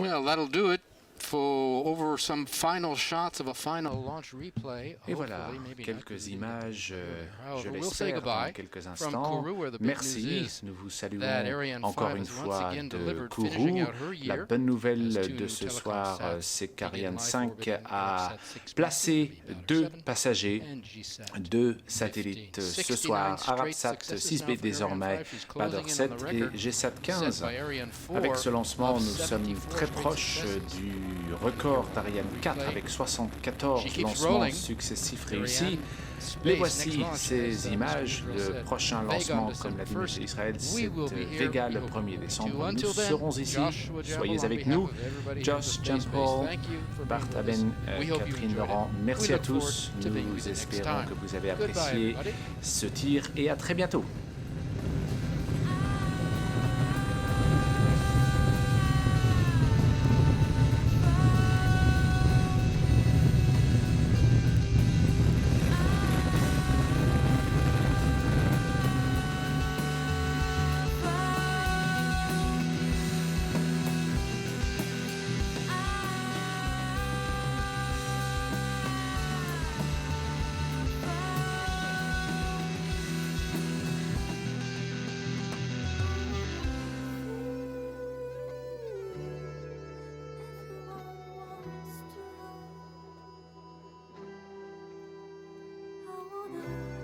Well, that'll do it. Over some final shots of a final launch replay. Et voilà, quelques images, je l'espère, dans quelques instants. Merci, nous vous saluons encore une fois de Kourou. La bonne nouvelle de ce soir, c'est qu'Ariane 5 a placé 2 passagers, 2 satellites ce soir, Arabsat 6B désormais, Badr 7 et GSAT 15. Avec ce lancement, nous sommes très proches du record d'Ariane 4 avec 74 lancements successifs réussis. Les voici, ces images. Le prochain lancement, comme l'a dit M. Israël, c'est Vega le 1er décembre. Nous serons ici. Soyez avec nous. Josh, Jean-Paul, Bart Aben, Catherine Laurent, merci à tous. Nous espérons que vous avez apprécié ce tir et à très bientôt. I wanna